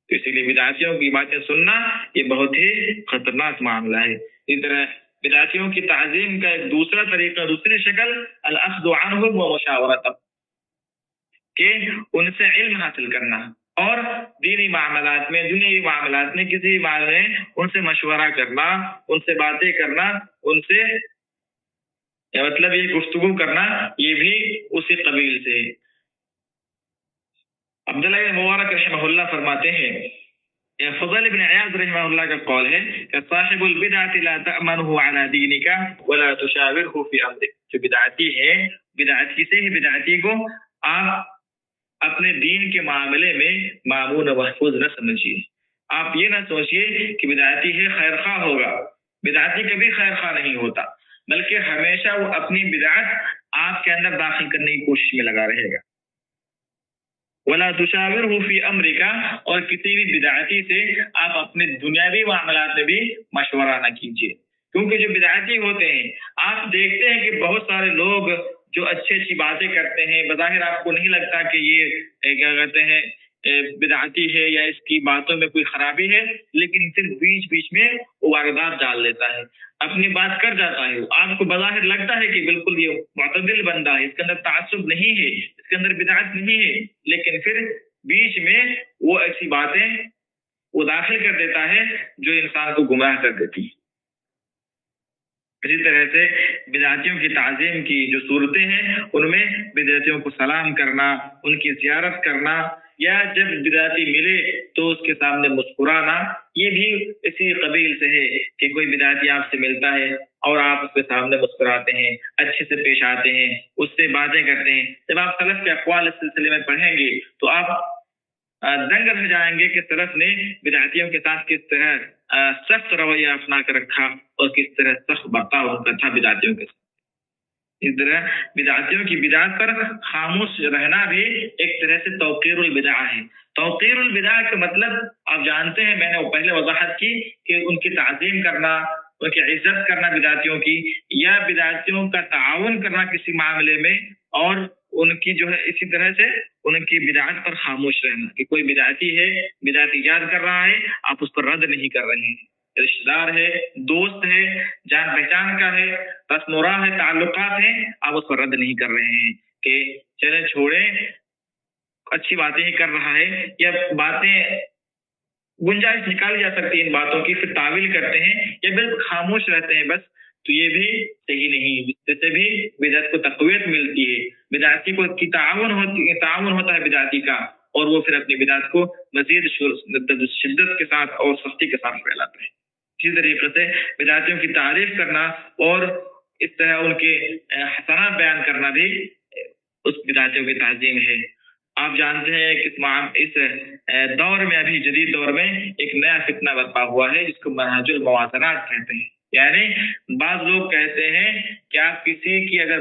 تو اسی لیے بدعتیوں کی باتیں سننا یہ بہت ہی خطرناک معاملہ ہے۔ اسی طرح بدعتیوں کی تعظیم کا ایک دوسرا طریقہ، دوسری شکل الاخذ عنہم ومشاورتہم، کہ ان سے علم حاصل کرنا اور دینی معاملات میں، دنیاوی معاملات میں، کسی بھی معاملے میں ان سے مشورہ کرنا، ان سے باتیں کرنا، ان سے مطلب یہ گفتگو کرنا، یہ بھی اسی قبیل سے۔ عبداللہ بن مبارک رحمہ اللہ فرماتے ہیں، فضل بن عیاض رحمہ اللہ کا قول ہے کہ صاحب البدعۃ لا تأمنه على دینک ولا تشاورہ فی امرک، جو بدعتی ہے، بدعتی کو آپ اپنے دین کے معاملے میں مامون و محفوظ نہ سمجھیے۔ آپ یہ نہ سوچیے کہ بدعتی ہے خیر خواہ ہوگا، بدعتی کبھی خیر خواہ نہیں ہوتا، بلکہ ہمیشہ ہمیشہ وہ اپنی بدعت آپ کے اندر داخل کرنے کی کوشش میں لگا رہے گا. ولا تشاورہ فی امرک، اور کسی بھی بدعتی سے آپ اپنے دنیاوی معاملات میں بھی مشورہ نہ کیجیے، کیونکہ جو بدعتی ہوتے ہیں آپ دیکھتے ہیں کہ بہت سارے لوگ جو اچھی اچھی باتیں کرتے ہیں، بظاہر آپ کو نہیں لگتا کہ یہ کیا کہتے ہیں بدعتی ہے یا اس کی باتوں میں کوئی خرابی ہے، لیکن صرف بیچ بیچ میں وہ واردات ڈال لیتا ہے، اپنی بات کر جاتا ہے. آپ کو بظاہر لگتا ہے کہ بالکل یہ معتدل بندہ ہے، اس کے اندر تعصب نہیں ہے، اس کے اندر بدعت نہیں ہے، لیکن پھر بیچ میں وہ ایسی باتیں وہ داخل کر دیتا ہے جو انسان کو گمراہ کر دیتی ہے. اسی طرح سے بدعتیوں کی تعظیم کی جو صورتیں ہیں ان میں بدعتیوں کو سلام کرنا، ان کی زیارت کرنا، یا جب بدعتی ملے تو اس کے سامنے مسکرانا، یہ بھی اسی قبیل سے ہے کہ کوئی بدعتی آپ سے ملتا ہے اور آپ اس کے سامنے مسکراتے ہیں، اچھے سے پیش آتے ہیں، اس سے باتیں کرتے ہیں. جب آپ سلف کے اقوال اس سلسلے میں پڑھیں گے تو آپ دنگ رہ جائیں گے کہ سلف نے بدعتیوں کے ساتھ کس طرح سخت رویہ اپنا کر رکھا اور کس طرح سخت برتاؤ ہوتا تھا بدعتیوں کے ساتھ. اس طرح بدعتیوں کی بدعت پر خاموش رہنا بھی ایک طرح سے توقیر البدع ہے. توقیر البدع کا مطلب آپ جانتے ہیں، میں نے پہلے وضاحت کی کہ ان کی تعظیم کرنا، ان کی عزت کرنا بدعتیوں کی، یا بدعتیوں کا تعاون کرنا کسی معاملے میں، اور ان کی جو ہے اسی طرح سے ان کی بدعت پر خاموش رہنا کہ کوئی بدعتی ہے، بدعت ایجاد کر رہا ہے، آپ اس پر رد نہیں کر رہے ہیں. رشتہ دار ہے، دوست ہے، جان پہچان کا ہے، رسم و راہ ہے، تعلقات ہیں، آپ اس پر رد نہیں کر رہے ہیں کہ چلیں چھوڑیں، اچھی باتیں ہی کر رہا ہے، یا باتیں گنجائش نکالی جا سکتی ہے ان باتوں کی، پھر تعویل کرتے ہیں یا بالکل خاموش رہتے ہیں بس، تو یہ بھی صحیح نہیں. اس سے بھی بدعت کو تقویت ملتی ہے، بدعتی کو کی تعاون ہوتا ہے بدعتی کا، اور وہ پھر اپنی بدعت کو مزید شدت کے ساتھ اور سختی کے ساتھ پھیلاتا ہے. اسی طریقے سے بدعتیوں کی تعریف کرنا اور اس طرح ان کے حسنات بیان کرنا بھی اس بدعتیوں کی تعظیم ہے. آپ جانتے ہیں کہ اس دور میں، ابھی جدید دور میں ایک نیا فتنہ برپا ہوا ہے جس کو منہج الموازنات کہتے ہیں. یعنی بعض لوگ کہتے ہیں کہ آپ کسی کی اگر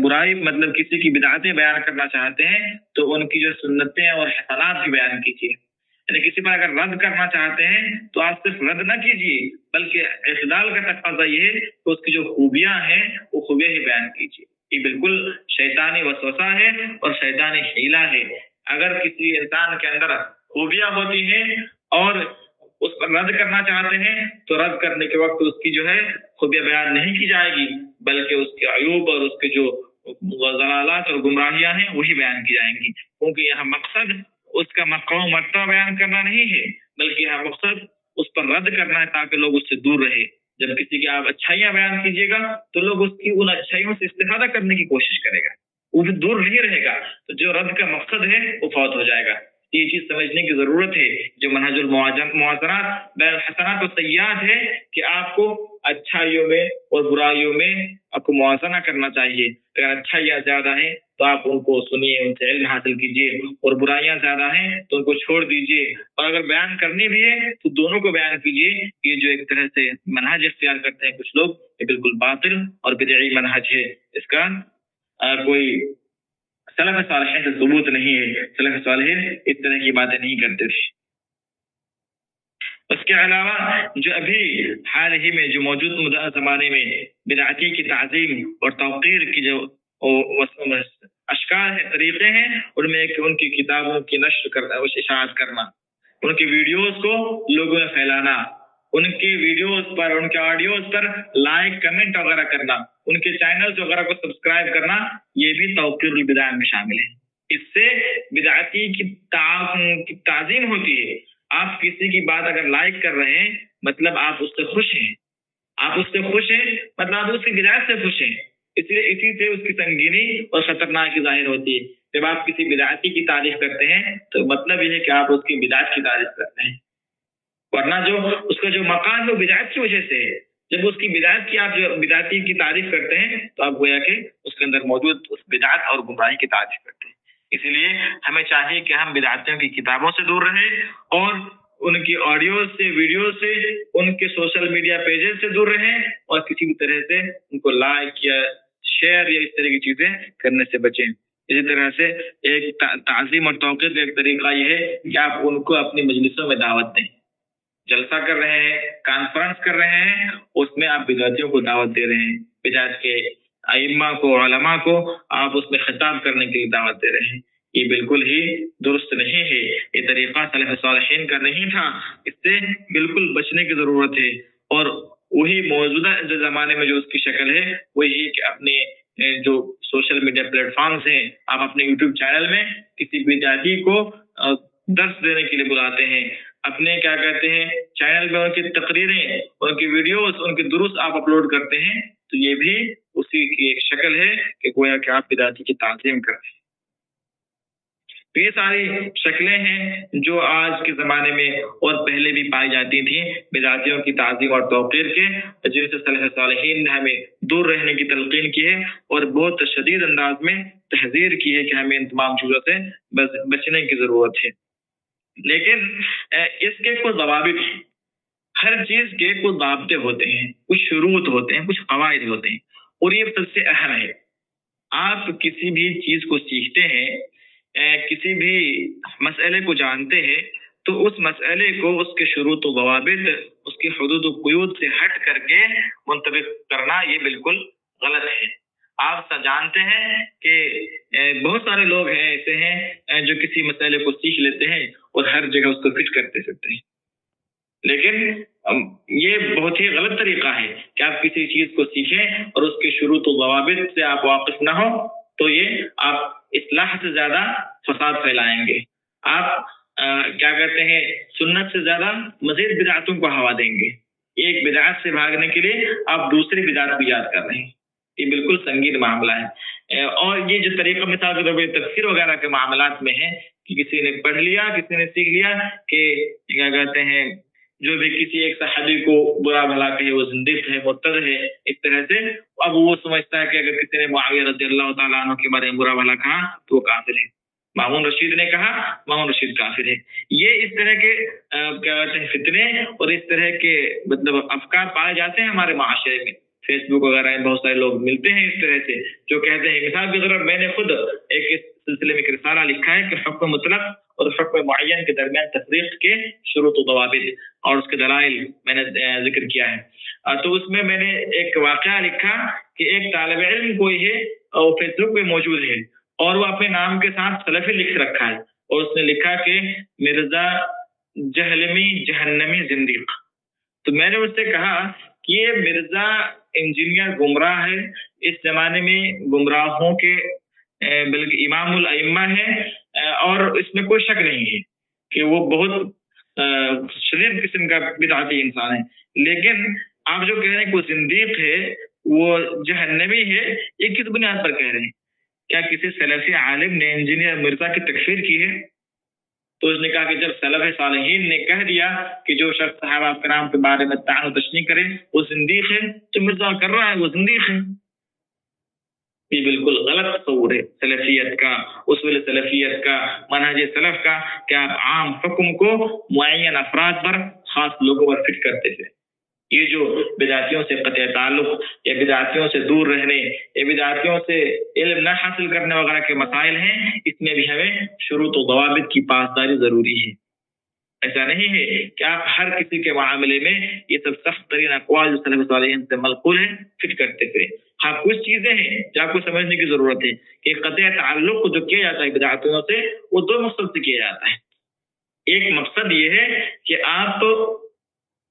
برائی مطلب کسی کی بدعتیں بیان کرنا چاہتے ہیں تو ان کی جو سنتیں اور حسنات بھی بیان کیجیے. یعنی کسی پر اگر رد کرنا چاہتے ہیں تو آپ صرف رد نہ کیجیے، بلکہ اعتدال کا تقاضا یہ ہے کہ اس کی جو خوبیاں ہیں وہ خوبیاں ہی بیان کیجیے. یہ بالکل شیطانی وسوسہ ہے اور شیطانی حیلہ ہے. اگر کسی انسان کے اندر خوبیاں ہوتی ہیں اور اس پر رد کرنا چاہتے ہیں تو رد کرنے کے وقت اس کی جو ہے خوبیاں بیان نہیں کی جائے گی، بلکہ اس کے عیوب اور اس کے جو ضلالات اور گمراہیاں ہیں وہی بیان کی جائیں گی. کیونکہ یہاں مقصد اس کا مقام مرتبہ بیان کرنا نہیں ہے، بلکہ یہاں مقصد اس پر رد کرنا ہے تاکہ لوگ اس سے دور رہے. جب کسی کی آپ اچھائیاں بیان کیجیے گا تو لوگ اس کی ان اچھائیوں سے استفادہ کرنے کی کوشش کرے گا، وہ بھی دور نہیں رہے گا، تو جو رد کا مقصد ہے وہ فوت ہو جائے گا. یہ چیز سمجھنے کی ضرورت ہے جو منہج الموازنات بین الحسنات و سیئات ہے کہ آپ کو اچھائیوں میں اور برائیوں میں آپ کو موازنہ کرنا چاہیے. اگر اچھائیاں زیادہ ہیں تو آپ ان کو سنیے، ان سے علم حاصل کیجیے، اور برائیاں زیادہ ہیں تو ان کو چھوڑ دیجیے. اور اگر بیان کرنی بھی ہے تو دونوں کو بیان کیجیے. یہ جو ایک طرح سے منہج اختیار کرتے ہیں کچھ لوگ، یہ بالکل باطل اور بدعی منہج ہے. اس کا کوئی سلف صالحین سے ثبوت نہیں ہے. سلف صالحین اس طرح کی باتیں نہیں کرتے تھے. اس کے علاوہ جو ابھی حال ہی میں جو موجود زمانے میں بدعتی کی تعظیم اور توقیر کی جو اشکال ہیں، طریقے ہیں، ان میں ایک ان کی کتابوں کی نشر کرنا، اشاعت کرنا، ان کی ویڈیوز کو لوگوں میں پھیلانا، ان کی ویڈیوز پر، ان کے آڈیوز پر لائک کمنٹ وغیرہ کرنا، ان کے چینلز وغیرہ کو سبسکرائب کرنا، یہ بھی توقیر البدع میں شامل ہے. اس سے بدعتی کی تعظیم ہوتی ہے. آپ کسی کی بات اگر لائک کر رہے ہیں مطلب آپ اس سے خوش ہیں، آپ اس سے خوش ہیں مطلب آپ اس کی بدعت سے خوش ہیں. اسی سے اس کی سنگینی اور خطرناک ظاہر ہوتی ہے. جب آپ کسی بدعتی کی تعریف کرتے ہیں تو مطلب یہ ہے کہ آپ اس کی بدعت کی تعریف کرتے ہیں، ورنہ جو اس کا جو مقام ہے وہ بدعت کی وجہ سے ہے. جب اس کی بدعت کی آپ جو بدعتی کی تعریف کرتے ہیں تو آپ گویا کہ اس کے اندر موجود اس بدعت اور گمراہی کی تعریف کرتے ہیں. اسی لیے ہمیں چاہیے کہ ہم بدعتیوں کی کتابوں سے دور رہیں اور ان کی آڈیو سے، ویڈیو سے، ان کے سوشل میڈیا پیجز سے دور رہیں اور کسی بھی طرح سے ان کو لائک یا شیئر یا اس طرح کی چیزیں کرنے سے بچیں۔ اسی طرح سے ایک تعظیم اور توقیر کا ایک طریقہ یہ ہے کہ آپ ان کو اپنی مجلسوں میں دعوت دیں۔ جلسہ کر رہے ہیں، کانفرنس کر رہے ہیں، اس میں آپ بدعتیوں کو دعوت دے رہے ہیں، بدعت کے ائمہ کو، علماء کو آپ اس میں خطاب کرنے کے لیے دعوت دے رہے ہیں۔ یہ بالکل ہی درست نہیں ہے، یہ طریقہ سلف صالحین کا نہیں تھا، اس سے بالکل بچنے کی ضرورت ہے۔ اور وہی موجودہ زمانے میں جو اس کی شکل ہے وہ یہ کہ اپنے جو سوشل میڈیا پلیٹ فارمز ہیں، آپ اپنے یوٹیوب چینل میں کسی بدعتی کو درس دینے کے لیے بلاتے ہیں، اپنے کیا کہتے ہیں چینل میں ان کی تقریریں، ان کی ویڈیوز، ان کے دروس آپ اپلوڈ کرتے ہیں، تو یہ بھی اسی کی ایک شکل ہے کہ گویا کہ آپ بدعتی کی تعظیم کر رہے ہیں۔ تو یہ ساری شکلیں ہیں جو آج کے زمانے میں اور پہلے بھی پائی جاتی تھیں بدعتیوں کی تعظیم اور توقیر کے، جن سے سلف صالحین نے ہمیں دور رہنے کی تلقین کی ہے اور بہت شدید انداز میں تحذیر کی ہے کہ ہمیں ان تمام چیزوں سے بچنے کی ضرورت ہے۔ لیکن اس کے کچھ ضوابط ہیں، ہر چیز کے کچھ ضابطے ہوتے ہیں، کچھ شروط ہوتے ہیں، کچھ قواعد ہوتے ہیں، اور یہ سب سے اہم ہے۔ آپ کسی بھی چیز کو سیکھتے ہیں، کسی بھی مسئلے کو جانتے ہیں، تو اس مسئلے کو اس کے شروط و ضوابط، اس کی حدود و قیود سے ہٹ کر کے منطبق کرنا یہ بالکل غلط ہے۔ آپ جانتے ہیں کہ بہت سارے لوگ ہیں ایسے ہیں جو کسی مسئلے کو سیکھ لیتے ہیں اور ہر جگہ اس کو فٹ کرتے سکتے ہیں، لیکن یہ بہت ہی غلط طریقہ ہے کہ آپ کسی چیز کو سیکھیں اور اس کے شروط و ضوابط سے آپ واقف نہ ہو، تو یہ آپ اصلاح سے زیادہ فساد پھیلائیں گے۔ آپ کیا کہتے ہیں سنت سے زیادہ مزید بدعتوں کو ہوا دیں گے۔ ایک بدعت سے بھاگنے کے لیے آپ دوسری بدعت بھی ایجاد کر رہے ہیں، یہ بالکل سنگین معاملہ ہے۔ اور یہ جو طریقہ مثال کے طور پر تفسیر وغیرہ کے معاملات میں ہے کہ کسی نے پڑھ لیا، کسی نے سیکھ لیا کہ کیا کہتے ہیں جو بھی کسی ایک صحابی کو برا بھلا کہے وہ زندیق ہے، مرتد ہے، اس طرح سے اب وہ سمجھتا ہے کہ اگر کسی نے معاویہ رضی اللہ تعالیٰ عنہ کے بارے میں برا بھلا کہا تو وہ کافر ہے، مامون رشید نے کہا مامون رشید کافر ہے۔ یہ اس طرح کے کیا کہتے ہیں فتنے اور اس طرح کے مطلب افکار پائے جاتے ہیں ہمارے معاشرے میں، فیس بک وغیرہ میں بہت سارے لوگ ملتے ہیں اس طرح سے جو کہتے ہیں، مثال کے طور پر میں نے خود ایک اس سلسلے میں ایک رسالہ لکھا ہے کہ حکم مطلق اور حکم معین کے درمیان تفریق کے شروط و ضوابط اور اس کے دلائل میں نے ذکر کیا ہے۔ تو اس میں نے ایک واقعہ لکھا کہ ایک طالب علم کوئی ہے اور فیس بک پہ موجود ہے اور وہ اپنے نام کے ساتھ سلفی لکھ رکھا ہے اور اس نے لکھا کہ مرزا جہلمی جہنمی زندیق۔ تو میں نے اس سے کہا کہ یہ مرزا انجینئر گمراہ ہے، اس زمانے میں گمراہوں کے بلکہ امام الائمہ ہے اور اس میں کوئی شک نہیں ہے کہ وہ بہت شدید قسم کا بدعتی انسان ہے، لیکن آپ جو کہہ رہے ہیں کہ وہ زندیق ہے، وہ جہنمی ہے، یہ کس بنیاد پر کہہ رہے ہیں؟ کیا کسی سلفی عالم نے انجینئر مرزا کی تکفیر کی ہے؟ تو اس نے کہا کہ جب سلف صالحین نے کہہ دیا کہ جو شخص صحابہ کرام کے بارے میں طعن و تشنیع کرے وہ زندیق ہے، تو مرزا کر رہا ہے وہ زندیق ہے۔ یہ بالکل غلط تصور ہے سلفیت کا، اصول سلفیت کا، منہج سلف کا، کہ آپ عام حکم کو معین افراد پر، خاص لوگوں پر فٹ کرتے تھے۔ یہ جو بدعتیوں سے قطع تعلق یا بدعتیوں سے دور رہنے یا بدعتیوں سے علم نہ حاصل کرنے وغیرہ کے مسائل ہیں، اس میں بھی ہمیں شروط و ضوابط کی پاسداری ضروری ہے۔ ایسا نہیں ہے کہ آپ ہر کسی کے معاملے میں یہ سب سخت ترین اقوال جو سلف صالحین سے منقول ہیں فٹ کرتے پھریں۔ ہاں کچھ چیزیں ہیں جو آپ کو سمجھنے کی ضرورت ہے کہ قطع تعلق کو جو کیا جاتا ہے بدعتیوں سے، وہ دو مقصد سے کیا جاتا ہے۔ ایک مقصد یہ ہے کہ آپ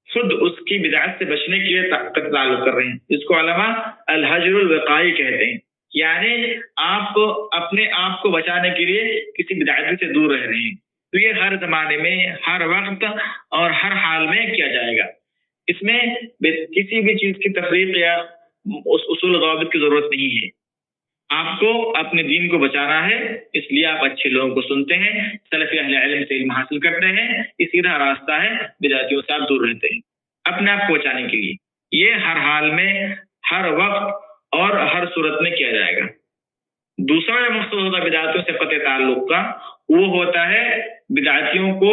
خود اس کی بدعت سے بچنے کے لیے قطع تعلق کر رہے ہیں، جس کو علماء الحجر الوقائی کہتے ہیں، یعنی آپ کو اپنے آپ کو بچانے کے لیے کسی بدعت سے دور رہ رہے ہیں۔ تو یہ ہر زمانے میں، ہر وقت اور ہر حال میں کیا جائے گا۔ اس میں کسی بھی چیز کی تفریق یا اس اصول ضوابط کی ضرورت نہیں ہے۔ آپ کو اپنے دین کو بچانا ہے، اس لیے آپ اچھے لوگوں کو سنتے ہیں، سلفی اہل علم سے علم حاصل کرتے ہیں، یہ سیدھا راستہ ہے، بدعتیوں سے آپ دور رہتے ہیں اپنے آپ کو بچانے کے لیے۔ یہ ہر حال میں، ہر وقت اور ہر صورت میں کیا جائے گا۔ دوسرا جو مقصد ہوتا ہے بدعتیوں سے قطع تعلق کا، وہ ہوتا ہے بدعتیوں کو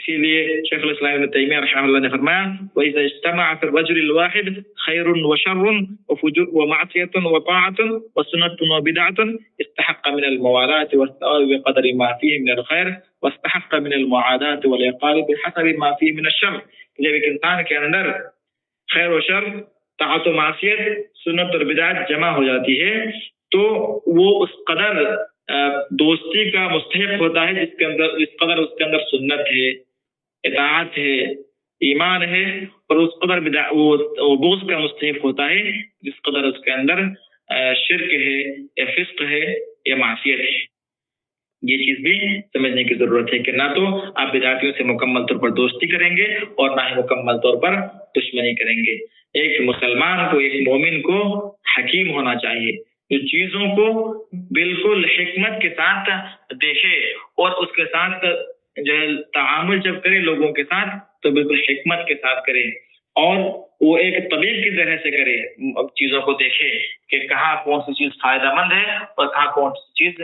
اسی لیے شیخ الاسلام ابن تیمیہ رحمہ اللہ نے فرمایا وَإِذَا اجْتَمَعَ فِي الرَّجُلِ الْوَاحِدِ خَيْرٌ وَشَرٌ وَفُجُورٌ وَمَعْصِيَةٌ وَطَاعَةٌ وَسُنَّةٌ وَبِدْعَةٌ اسْتَحَقَّ مِنَ الْمُوَالَاةِ وَالثَّوَابِ بِقَدْرِ مَا فِيهِ مِنَ الْخَيْرِ وَاسْتَحَقَّ مِنَ الْمُعَادَاةِ وَالْعِقَابِ بِحَسَبِ مَا فِيهِ مِنَ الشَّرِّ. جب ایک انسان کے اندر خیر و شر، طاعت و معصیت، سنت اور بدعت جمع ہو جاتی ہے تو وہ اس قدر دوستی کا مستحق ہوتا ہے جس قدر اس کے اندر سنت ہے، اطاعت ہے، ایمان ہے، اور اس قدر وہ بغض کا مستحق ہوتا ہے جس قدر اس کے اندر شرک ہے یا فسق ہے یا معصیت ہے. یہ چیز بھی سمجھنے کی ضرورت ہے کہ نہ تو آپ بدعتیوں سے مکمل طور پر دوستی کریں گے اور نہ ہی مکمل طور پر دشمنی کریں گے. ایک مسلمان کو، ایک مومن کو حکیم ہونا چاہیے، جو چیزوں کو بالکل حکمت کے ساتھ دیکھے اور اس کے ساتھ جو ہے تعامل جب کرے لوگوں کے ساتھ تو بالکل حکمت کے ساتھ کرے، اور وہ ایک طبیب کی طرح سے کرے، چیزوں کو دیکھے کہ کہاں کون سی چیز فائدہ مند ہے اور کہاں کون سی چیز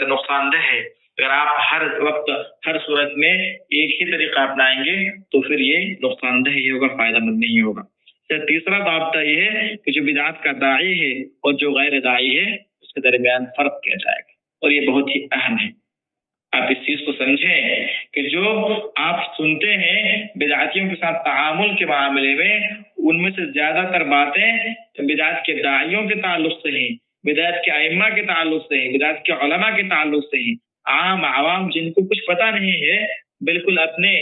نقصان دہ ہے. اگر آپ ہر وقت ہر صورت میں ایک ہی طریقہ اپنائیں گے تو پھر یہ نقصان دہ ہی ہوگا، فائدہ مند نہیں ہوگا. تیسرا ضابطہ یہ ہے کہ جو بدعت کا داعی ہے اور جو غیر داعی ہے اس کے درمیان فرق کیا جائے گا، اور یہ بہت ہی اہم ہے. آپ اس چیز کو سمجھیں کہ جو آپ سنتے ہیں بدعتیوں کے ساتھ تعامل کے معاملے میں، ان میں سے زیادہ تر باتیں بدعت کے داعیوں کے تعلق سے ہیں، بدعت کے ائمہ کے تعلق سے ہیں، بدعت کے علماء کے تعلق سے ہیں. عام عوام جن کو کچھ پتہ نہیں ہے، بالکل اپنے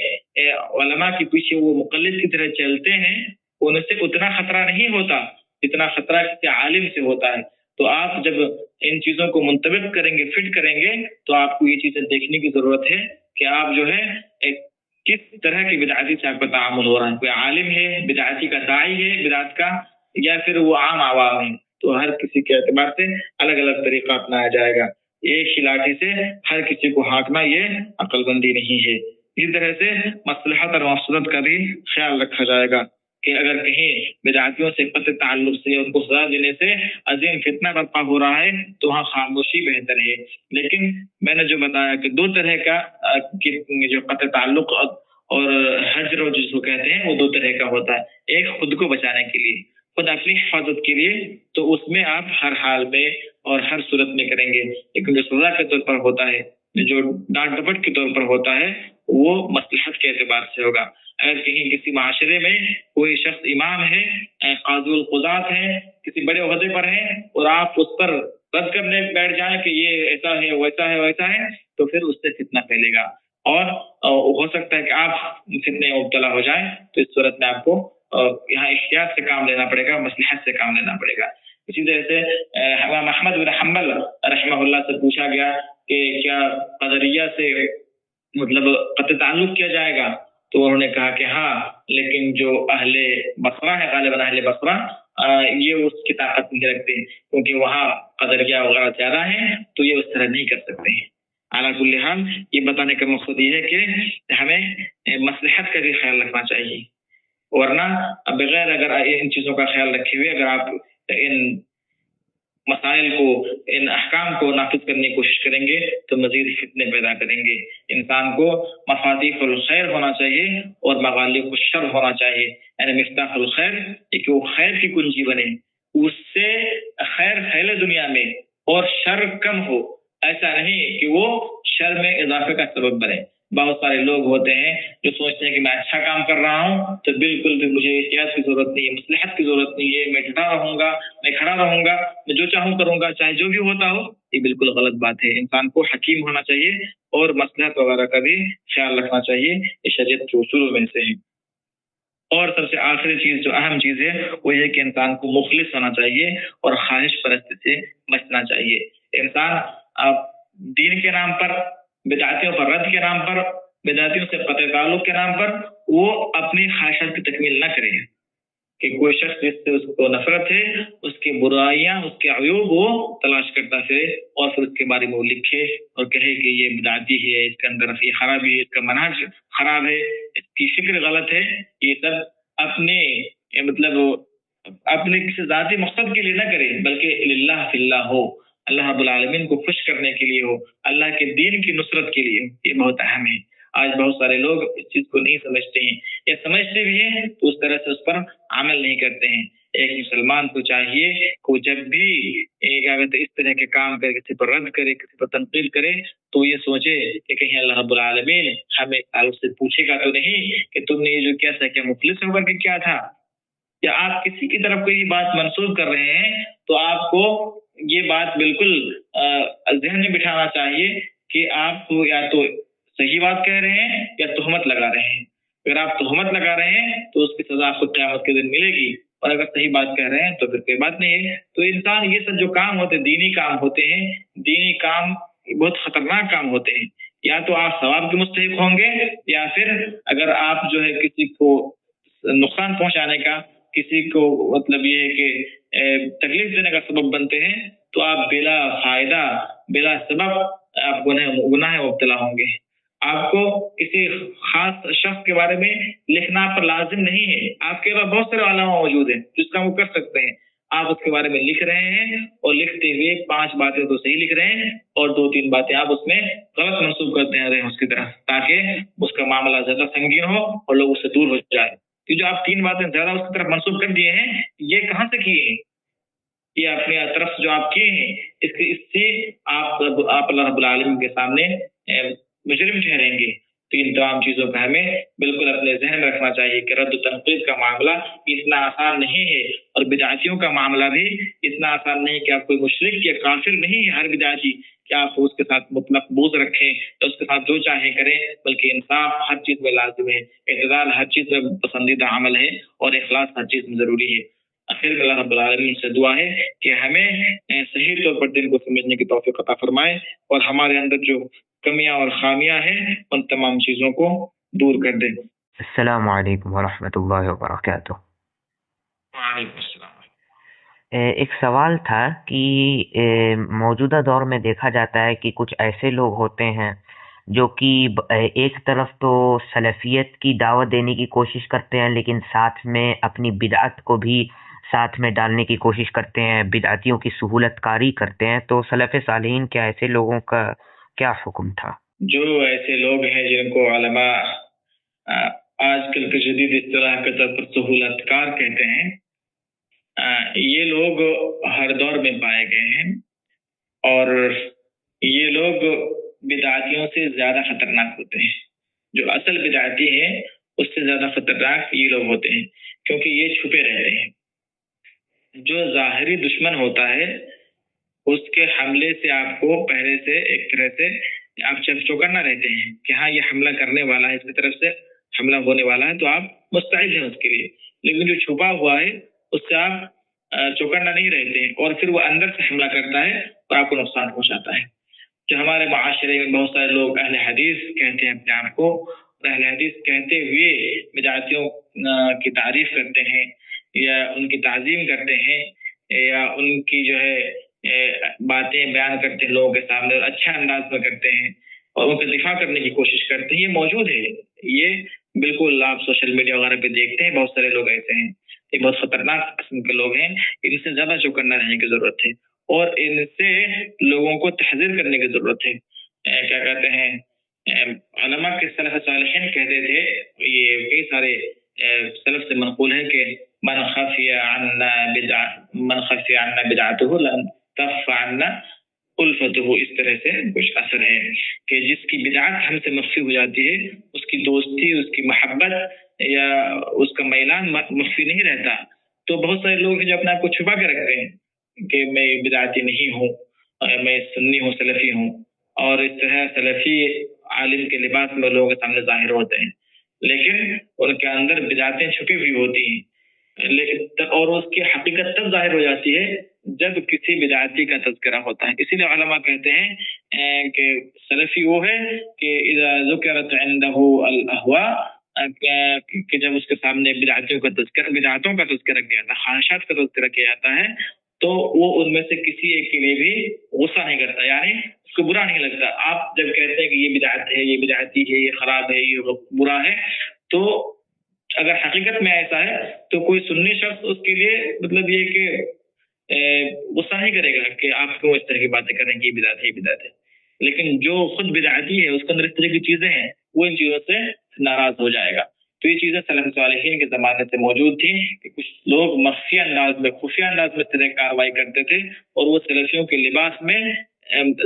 علماء کے پیچھے وہ مقلد کی طرح چلتے ہیں، ان سے اتنا خطرہ نہیں ہوتا جتنا خطرہ کسی عالم سے ہوتا ہے. تو آپ جب ان چیزوں کو منطبق کریں گے، فٹ کریں گے، تو آپ کو یہ چیزیں دیکھنے کی ضرورت ہے کہ آپ جو ہے کس طرح کی بدعتی سے آپ کا تعامل ہو رہا ہے. کوئی عالم ہے، بدعتی کا داعی ہے بدعت کا، یا پھر وہ عام عوام ہے. تو ہر کسی کے اعتبار سے الگ الگ طریقہ اپنایا جائے گا. ایک ہی لاٹھی سے ہر کسی کو ہانکنا یہ عقل بندی نہیں ہے. اسی طرح سے مصلحت اور مفسدت کا بھی خیال رکھا جائے گا کہ اگر کہیں بدعتیوں سے قطع تعلق سے ان کو سزا دینے سے عظیم فتنہ برپا ہو رہا ہے تو وہاں خاموشی بہتر ہے. لیکن میں نے جو بتایا کہ دو طرح کا جو قطع تعلق اور حجر جس کو کہتے ہیں وہ دو طرح کا ہوتا ہے. ایک خود کو بچانے کے لیے، خود اپنی حفاظت کے لیے، تو اس میں آپ ہر حال میں اور ہر صورت میں کریں گے. لیکن جو سزا کے طور پر ہوتا ہے، جو ڈانٹ ڈپٹ کے طور پر ہوتا ہے، وہ مصلحت کے اعتبار سے ہوگا. اگر کہیں کسی معاشرے میں کوئی شخص امام ہے، قاضی القضات ہے، کسی بڑے عہدے پر ہیں، اور آپ اس پر رد کرنے بیٹھ جائیں کہ یہ ایسا ہے، ویسا ہے، ویسا ہے، تو پھر اس سے فتنہ پھیلے گا اور ہو سکتا ہے کہ آپ فتنے میں مبتلا ہو جائیں. تو اس صورت میں آپ کو یہاں احتیاط سے کام لینا پڑے گا، مصلحت سے کام لینا پڑے گا. اسی طرح سے امام احمد بن حنبل رحمہ اللہ سے پوچھا گیا کہ کیا قدریہ سے مطلب قطع تعلق کیا جائے گا؟ تو انہوں نے کہا کہ ہاں، لیکن جو اہل بصرہ ہے، غالباً اہل بصرہ، یہ اس کی طاقت نہیں رکھتے کیونکہ وہاں قدریہ وغیرہ زیادہ ہیں، تو یہ اس طرح نہیں کر سکتے ہیں. اعلیٰ کل حال یہ بتانے کا مقصد یہ ہے کہ ہمیں مصلحت کا بھی خیال رکھنا چاہیے، ورنہ بغیر اگر ان چیزوں کا خیال رکھے ہوئے اگر آپ ان مسائل کو، ان احکام کو نافذ کرنے کی کوشش کریں گے تو مزید فتنے پیدا کریں گے. انسان کو مفاتیح الخیر ہونا چاہیے اور مغالق الشر ہونا چاہیے. یعنی مفتاح الخیر کہ وہ خیر کی کنجی بنے، اس سے خیر پھیلے دنیا میں اور شر کم ہو. ایسا نہیں کہ وہ شر میں اضافے کا سبب بنے. بہت سارے لوگ ہوتے ہیں جو سوچتے ہیں کہ میں اچھا کام کر رہا ہوں تو بالکل بھی مجھے احتیاط کی ضرورت نہیں ہے، مصلحت کی ضرورت نہیں ہے، میں ڈٹا رہوں گا، میں کھڑا رہوں گا، میں جو چاہوں کروں گا، چاہے جو بھی ہوتا ہو. یہ بالکل غلط بات ہے. انسان کو حکیم ہونا چاہیے اور مصلحت وغیرہ کا بھی خیال رکھنا چاہیے. یہ شریعت کے اصولوں میں سے ہے. اور سب سے آخری چیز جو اہم چیز ہے وہ یہ کہ انسان کو مخلص ہونا چاہیے اور خواہش پرستی سے بچنا چاہیے. انسان دین کے نام پر، بدعتیوں پر رد کے نام پر، بدعتیوں سے قطع تعلق کے نام پر وہ اپنی خواہشات کی تکمیل نہ کرے. کہ کوئی شخص جس سے اس کو نفرت ہے، اس کی برائیاں، اس کے عیوب وہ تلاش کرتا پھرے اور پھر اس کے بارے میں وہ لکھے اور کہے کہ یہ بدعتی ہے، اس کے اندر یہ خرابی ہے، اس کا منہج خراب ہے، اس کی فکر غلط ہے. یہ سب اپنے مطلب اپنے کسی ذاتی مقصد کے لیے نہ کرے، بلکہ للہ فی اللہ ہو، اللہ رب العالمین کو خوش کرنے کے لیے ہو، اللہ کے دین کی نصرت کے لیے. یہ بہت اہم ہے. آج بہت سارے لوگ اس چیز کو نہیں سمجھتے ہیں، یا سمجھتے بھی ہیں تو اس طرح سے اس پر عمل نہیں کرتے ہیں۔ ایک مسلمان کو چاہیے کہ جب بھی کیا کہتے ہیں اس طرح کے کام کرے، کسی پر رد کرے، کسی پر تنقید کرے، تو یہ سوچے کہ کہیں اللہ رب العالمین ہمیں تعلق سے پوچھے گا تو نہیں کہ تم نے یہ جو کیا تھا کیا مفلس ہو کر کے کیا تھا، یا آپ کسی کی طرف کوئی بات منسوخ کر رہے ہیں تو آپ کو یہ بات بالکل ذہن میں بٹھانا چاہیے کہ آپ کو یا تو صحیح بات کہہ رہے ہیں یا تہمت لگا رہے ہیں۔ اگر آپ تہمت لگا رہے ہیں تو اس کی سزا خود قیامت کے دن ملے گی، اور اگر صحیح بات کہہ رہے ہیں تو پھر کوئی بات نہیں ہے۔ تو انسان یہ سب جو کام ہوتے ہیں دینی کام ہوتے ہیں، دینی کام بہت خطرناک کام ہوتے ہیں۔ یا تو آپ ثواب کے مستحق ہوں گے، یا پھر اگر آپ جو ہے کسی کو نقصان پہنچانے کا، کسی کو مطلب یہ ہے کہ تکلیف دینے کا سبب بنتے ہیں، تو آپ بلا فائدہ بلا سبب آپ گناہ مبتلا ہوں گے۔ آپ کو کسی خاص شخص کے بارے میں لکھنا پر لازم نہیں ہے، آپ کے علاوہ بہت سارے علماء موجود ہیں جس کا وہ کر سکتے ہیں۔ آپ اس کے بارے میں لکھ رہے ہیں اور لکھتے ہوئے 5 باتیں تو صحیح لکھ رہے ہیں اور 2-3 باتیں آپ اس میں غلط منسوخ کرتے رہے ہیں اس کی طرف، تاکہ اس کا معاملہ زیادہ سنگین ہو اور لوگ اس سے دور ہو جائے۔ کہ جو آپ 3 باتیں زیادہ اس کی طرف منسوخ کر دیے ہیں، یہ کہاں سے کیے ہیں؟ یہ اپنی طرف جو آپ کیے ہیں اس سے آپ اللہ رب العالمین کے سامنے مجرم ٹھہریں گے۔ تو ان تمام چیزوں کا ہمیں بالکل اپنے ذہن میں رکھنا چاہیے کہ رد و تنقید کا معاملہ اتنا آسان نہیں ہے، اور بدعتیوں کا معاملہ بھی اتنا آسان نہیں کہ آپ کوئی مشرک یا کافر نہیں ہے ہر بدعتی کہ آپ اس کے ساتھ مطلق بغض رکھیں تو اس کے ساتھ جو چاہیں کریں، بلکہ انصاف ہر چیز میں لازم ہے، اعتدال ہر چیز میں پسندیدہ عمل ہے، اور اخلاص ہر چیز میں ضروری ہے۔ آخر میں اللہ رب العالمین سے دعا ہے کہ ہمیں صحیح طور پر دین کو سمجھنے کی توفیق عطا فرمائے، اور ہمارے اندر جو کمیاں اور خامیاں ہیں ان تمام چیزوں کو دور کر دے۔ السلام علیکم ورحمۃ اللہ وبرکاتہ۔ وعلیکم السلام۔ ایک سوال تھا کہ موجودہ دور میں دیکھا جاتا ہے کہ کچھ ایسے لوگ ہوتے ہیں جو کہ ایک طرف تو سلفیت کی دعوت دینے کی کوشش کرتے ہیں، لیکن ساتھ میں اپنی بدعت کو بھی ساتھ میں ڈالنے کی کوشش کرتے ہیں، بدعتیوں کی سہولت کاری کرتے ہیں۔ تو سلف صالحین کیا ایسے لوگوں کا کیا حکم تھا؟ جو ایسے لوگ ہیں جن کو علماء آج کل کے جدید اصطلاح کے طور پر سہولت کار کہتے ہیں، یہ لوگ ہر دور میں پائے گئے ہیں، اور یہ لوگ بدعتیوں سے زیادہ خطرناک ہوتے ہیں۔ جو اصل بدعتی ہے اس سے زیادہ خطرناک یہ لوگ ہوتے ہیں، کیونکہ یہ چھپے رہتے ہیں۔ جو ظاہری دشمن ہوتا ہے اس کے حملے سے آپ کو پہلے سے ایک طرح سے آپ چوکنا رہتے ہیں کہ ہاں یہ حملہ کرنے والا ہے، اس کی طرف سے حملہ ہونے والا ہے، تو آپ مستعد ہیں اس کے لیے۔ لیکن جو چھپا ہوا ہے اس سے آپ چوکنا نہیں رہتے ہیں، اور پھر وہ اندر سے حملہ کرتا ہے اور آپ کو نقصان پہنچاتا ہے۔ جو ہمارے معاشرے میں بہت سارے لوگ اہل حدیث کہتے ہیں اپنے آپ کو، اہل حدیث کہتے ہوئے بدعتیوں کی تعریف کرتے ہیں یا ان کی تعظیم کرتے ہیں، یا ان کی جو ہے باتیں بیان کرتے ہیں لوگوں کے سامنے اور اچھا انداز میں کرتے ہیں اور ان کا دفاع کرنے کی کوشش کرتے ہیں، یہ موجود ہے۔ یہ بالکل آپ سوشل میڈیا وغیرہ پہ دیکھتے ہیں، بہت سارے لوگ ایسے ہیں، یہ بہت خطرناک قسم کے لوگ ہیں، ان سے زیادہ چوکنا رہنے کی ضرورت ہے، اور ان سے لوگوں کو تحذیر کرنے کی ضرورت ہے۔ کیا کہتے ہیں علماء کے سلف صالحین کہتے تھے، یہ کئی سارے سلف سے منقول ہے کہ من خفی عنا بدعته لن تخفى عنا الفته، اس طرح سے کچھ اثر ہے کہ جس کی بدعت ہم سے مخفی ہو جاتی ہے اس کی دوستی، اس کی محبت یا اس کا میلان مخفی نہیں رہتا۔ تو بہت سارے لوگ ہیں جو اپنے آپ کو چھپا کے رکھتے ہیں کہ میں بدعتی نہیں ہوں، میں سنی ہوں، سلفی ہوں، اور اس طرح سلفی عالم کے لباس میں لوگوں کے سامنے ظاہر ہوتے ہیں، لیکن ان کے اندر بدعتیں چھپی ہوئی ہوتی ہیں، لیکن اور اس کی حقیقت تب ظاہر ہو جاتی ہے جب کسی بدعتی کا تذکرہ ہوتا ہے۔ اسی لیے علماء کہتے ہیں کہ سلفی وہ ہے کہ اذا ذکرت عنده الاهواء، کہ جب اس کے سامنے بدعتوں کا تذکرہ کیا جاتا ہے، خواہشات کا تذکرہ کیا جاتا ہے، تو وہ ان میں سے کسی ایک کے لیے بھی غصہ نہیں کرتا، یعنی اس کو برا نہیں لگتا۔ آپ جب کہتے ہیں کہ یہ بدعت ہے، یہ بدعتی ہے، یہ خراب ہے، یہ برا ہے، تو اگر حقیقت میں ایسا ہے تو کوئی سنی شخص اس کے لیے مطلب یہ کہ غصہ نہیں کرے گا کہ آپ کیوں اس طرح کی باتیں کریں کہ یہ بدعت ہے، یہ بدعت ہے۔ لیکن جو خود بدعتی ہے اس کے اندر اس طرح کی چیزیں ہیں وہ ان چیزوں سے ناراض ہو جائے گا. تو یہ چیزیں سلف صالحین کے زمانے سے موجود تھیں کہ کچھ لوگ مخفی انداز میں خفیہ انداز میں طرح کاروائی کرتے تھے اور وہ سلفیوں کے لباس میں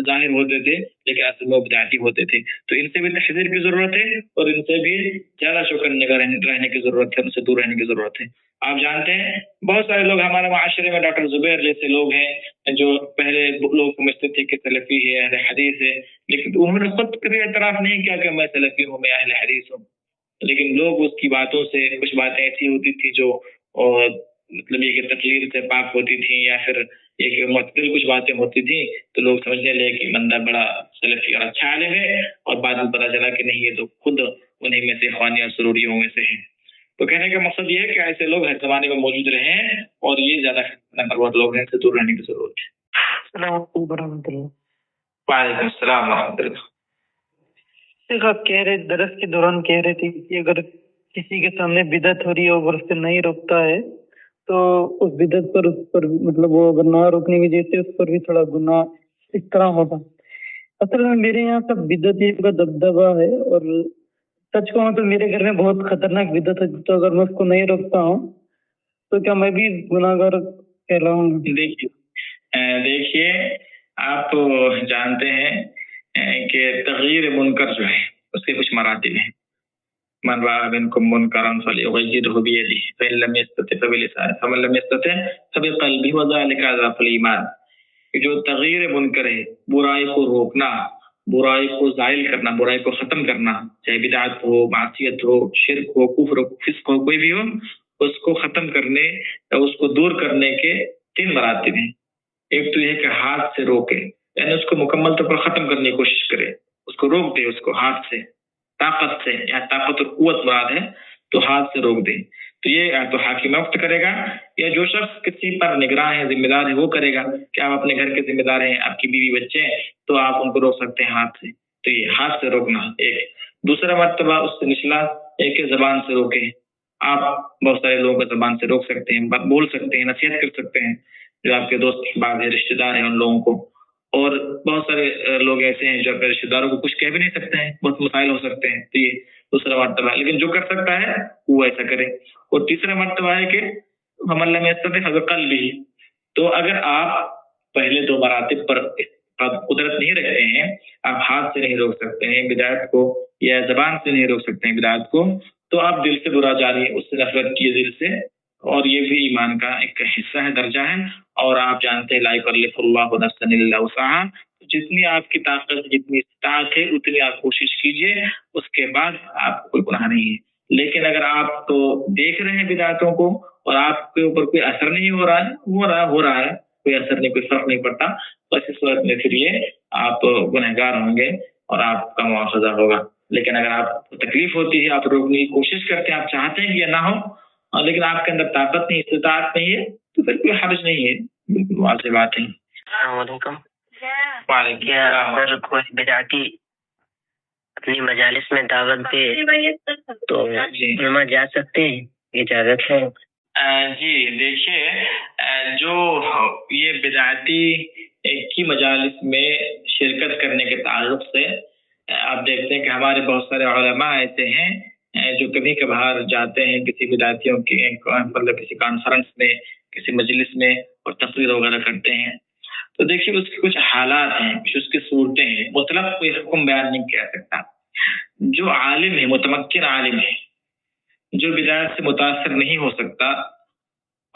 ظاہر ہوتے تھے لیکن اصل میں بدعتی ہوتے تھے. تو ان سے بھی تحذیر کی ضرورت ہے اور ان سے بھی زیادہ چوکنے رہنے کی ضرورت ہے, ان سے دور رہنے کی ضرورت ہے. آپ جانتے ہیں بہت سارے لوگ ہمارے معاشرے میں ڈاکٹر زبیر جیسے لوگ ہیں جو پہلے لوگ سمجھتے تھے کہ سلفی ہے, اہل حدیث ہے, لیکن انہوں نے خود کبھی اعتراف نہیں کیا کہ میں سلفی ہوں, میں اہل حدیث ہوں. لیکن لوگ اس کی باتوں سے, کچھ باتیں ایسی ہوتی تھی جو مطلب یہ کہ تقلید سے پاک ہوتی تھیں یا پھر یہ کہ معتدل کچھ باتیں ہوتی تھیں, تو لوگ سمجھنے لگے کہ بندہ بڑا سلفی اور اچھا عالم ہے, اور بعد میں پتہ چلا کہ نہیں یہ تو خود انہیں میں سے اخوانی اور سروریوں میں سے ہیں. تو کہنے کا مقصد یہ ہے کہ ایسے لوگ ہر زمانے میں موجود رہے ہیں اور یہ زیادہ نمبر 1 لوگ ہیں, ان سے دور رہنے کی ضرورت ہے. السلام علیکم ورحمۃ اللہ. وعلیکم السلام ورحمۃ اللہ. آپ کہہ رہے درس کے دوران کہہ رہے تھے کہ اگر کسی کے سامنے بدعت ہو رہی ہے اور اس سے نہیں روکتا ہے تو اس بدعت پر اس پر مطلب وہ اگر نہ روکنے کی وجہ سے اس پر بھی تھوڑا گناہ اس طرح ہوگا. اصل میں میرے یہاں سب بدعت کا دبدبہ ہے اور سچ کہوں تو میرے گھر میں بہت خطرناک بدعت ہے, تو اگر میں اس کو نہیں روکتا ہوں تو کیا میں بھی گناہ گار کہلاؤں گا؟ دیکھیے آپ جانتے ہیں کہ تغییر منکر جو ہے اس کے کچھ مراتب ہیں. من رأى منكم منكرا فليغيره بيده فإن لم يستطع فبلسانه فمن لم يستطع فبقلبه وذلك أضعف الإيمان. جو تغییر منکر ہے, برائی کو روکنا, برائی کو زائل کرنا, برائی کو ختم کرنا, چاہے بدعت ہو, معصیت ہو, شرک ہو, کفر ہو, فسق ہو, کوئی بھی ہو, اس کو ختم کرنے یا اس کو دور کرنے کے 3 مراتب ہیں. ایک تو یہ کہ ہاتھ سے روکے, یعنی اس کو مکمل طور پر ختم کرنے کی کوشش کرے, اس کو روک دے, اس کو ہاتھ سے, طاقت سے, یا طاقت اور قوت مراد ہے تو ہاتھ سے روک دے. تو یہ یا تو حاکم وقت کرے گا یا جو شخص کسی پر نگراں ہے, ذمہ دار ہے, وہ کرے گا. کہ آپ اپنے گھر کے ذمہ دار ہیں, آپ کی بیوی بچے ہیں, تو آپ ان کو روک سکتے ہیں ہاتھ سے. تو یہ ہاتھ سے روکنا ایک. دوسرا مرتبہ اس سے نچلا ایک زبان سے روکے. آپ بہت سارے لوگوں کو زبان سے روک سکتے ہیں, بول سکتے ہیں, نصیحت کر سکتے ہیں, جو آپ کے دوست احباب ہیں, رشتے دار ہیں, ان لوگوں کو. اور بہت سارے لوگ ایسے ہیں جو اپنے رشتے داروں کو کچھ کہہ بھی نہیں سکتے ہیں, بہت مسائل ہو سکتے ہیں. تو یہ دوسرا مرتبہ ہے, لیکن جو کر سکتا ہے وہ ایسا کرے. اور تیسرا مرتبہ ہے کہ فمن لم يستطع فبقلبه. تو اگر آپ پہلے 2 مراتب پر قدرت نہیں رکھتے ہیں, آپ ہاتھ سے نہیں روک سکتے ہیں بدعت کو یا زبان سے نہیں روک سکتے ہیں بدعت کو, تو آپ دل سے برا جانیے, اس سے نفرت کیے دل سے, اور یہ بھی ایمان کا ایک حصہ ہے, درجہ ہے. اور آپ جانتے ہیں لا یکلف اللہ نفسا الا وسعها, جتنی آپ کی طاقت, جتنی استطاعت ہے اتنی آپ کوشش کیجئے, اس کے بعد آپ کو کوئی گناہ نہیں ہے. لیکن اگر آپ تو دیکھ رہے ہیں بدعتوں کو اور آپ کے اوپر کوئی اثر نہیں ہو رہا ہے, ہو رہا ہے, کوئی اثر نہیں, کوئی فرق نہیں پڑتا, تو اس صورت میں پھر یہ آپ گنہگار ہوں گے اور آپ کا مواخذہ ہوگا. لیکن اگر آپ کو تکلیف ہوتی ہے, آپ روکنے کی کوشش کرتے ہیں, آپ چاہتے ہیں کہ یہ نہ ہو, لیکن آپ کے اندر طاقت نہیں, استطاعت نہیں ہے, تو پھر کوئی حرج نہیں ہے, بالکل واضح بات ہے. السلام علیکم. وعلیکم اگر کوئی بدعتی اپنی مجالس میں دعوت دے تو علماء جا سکتے ہیں, اجازت ہے؟ جی دیکھیے, جو یہ بدعتی کی مجالس میں شرکت کرنے کے تعلق سے آپ دیکھتے ہیں کہ ہمارے بہت سارے علماء ایسے ہیں جو کبھی کبھار جاتے ہیں کسی بدعتیوں کی مطلب کسی کانفرنس میں, کسی مجلس میں, اور تقریر وغیرہ کرتے ہیں. تو دیکھیے اس کے کچھ حالات ہیں, کچھ اس کی صورتیں ہیں, مطلق کوئی حکم بیان نہیں کیا سکتا. جو عالم ہے, متمکن عالم ہے, جو بدعت سے متاثر نہیں ہو سکتا,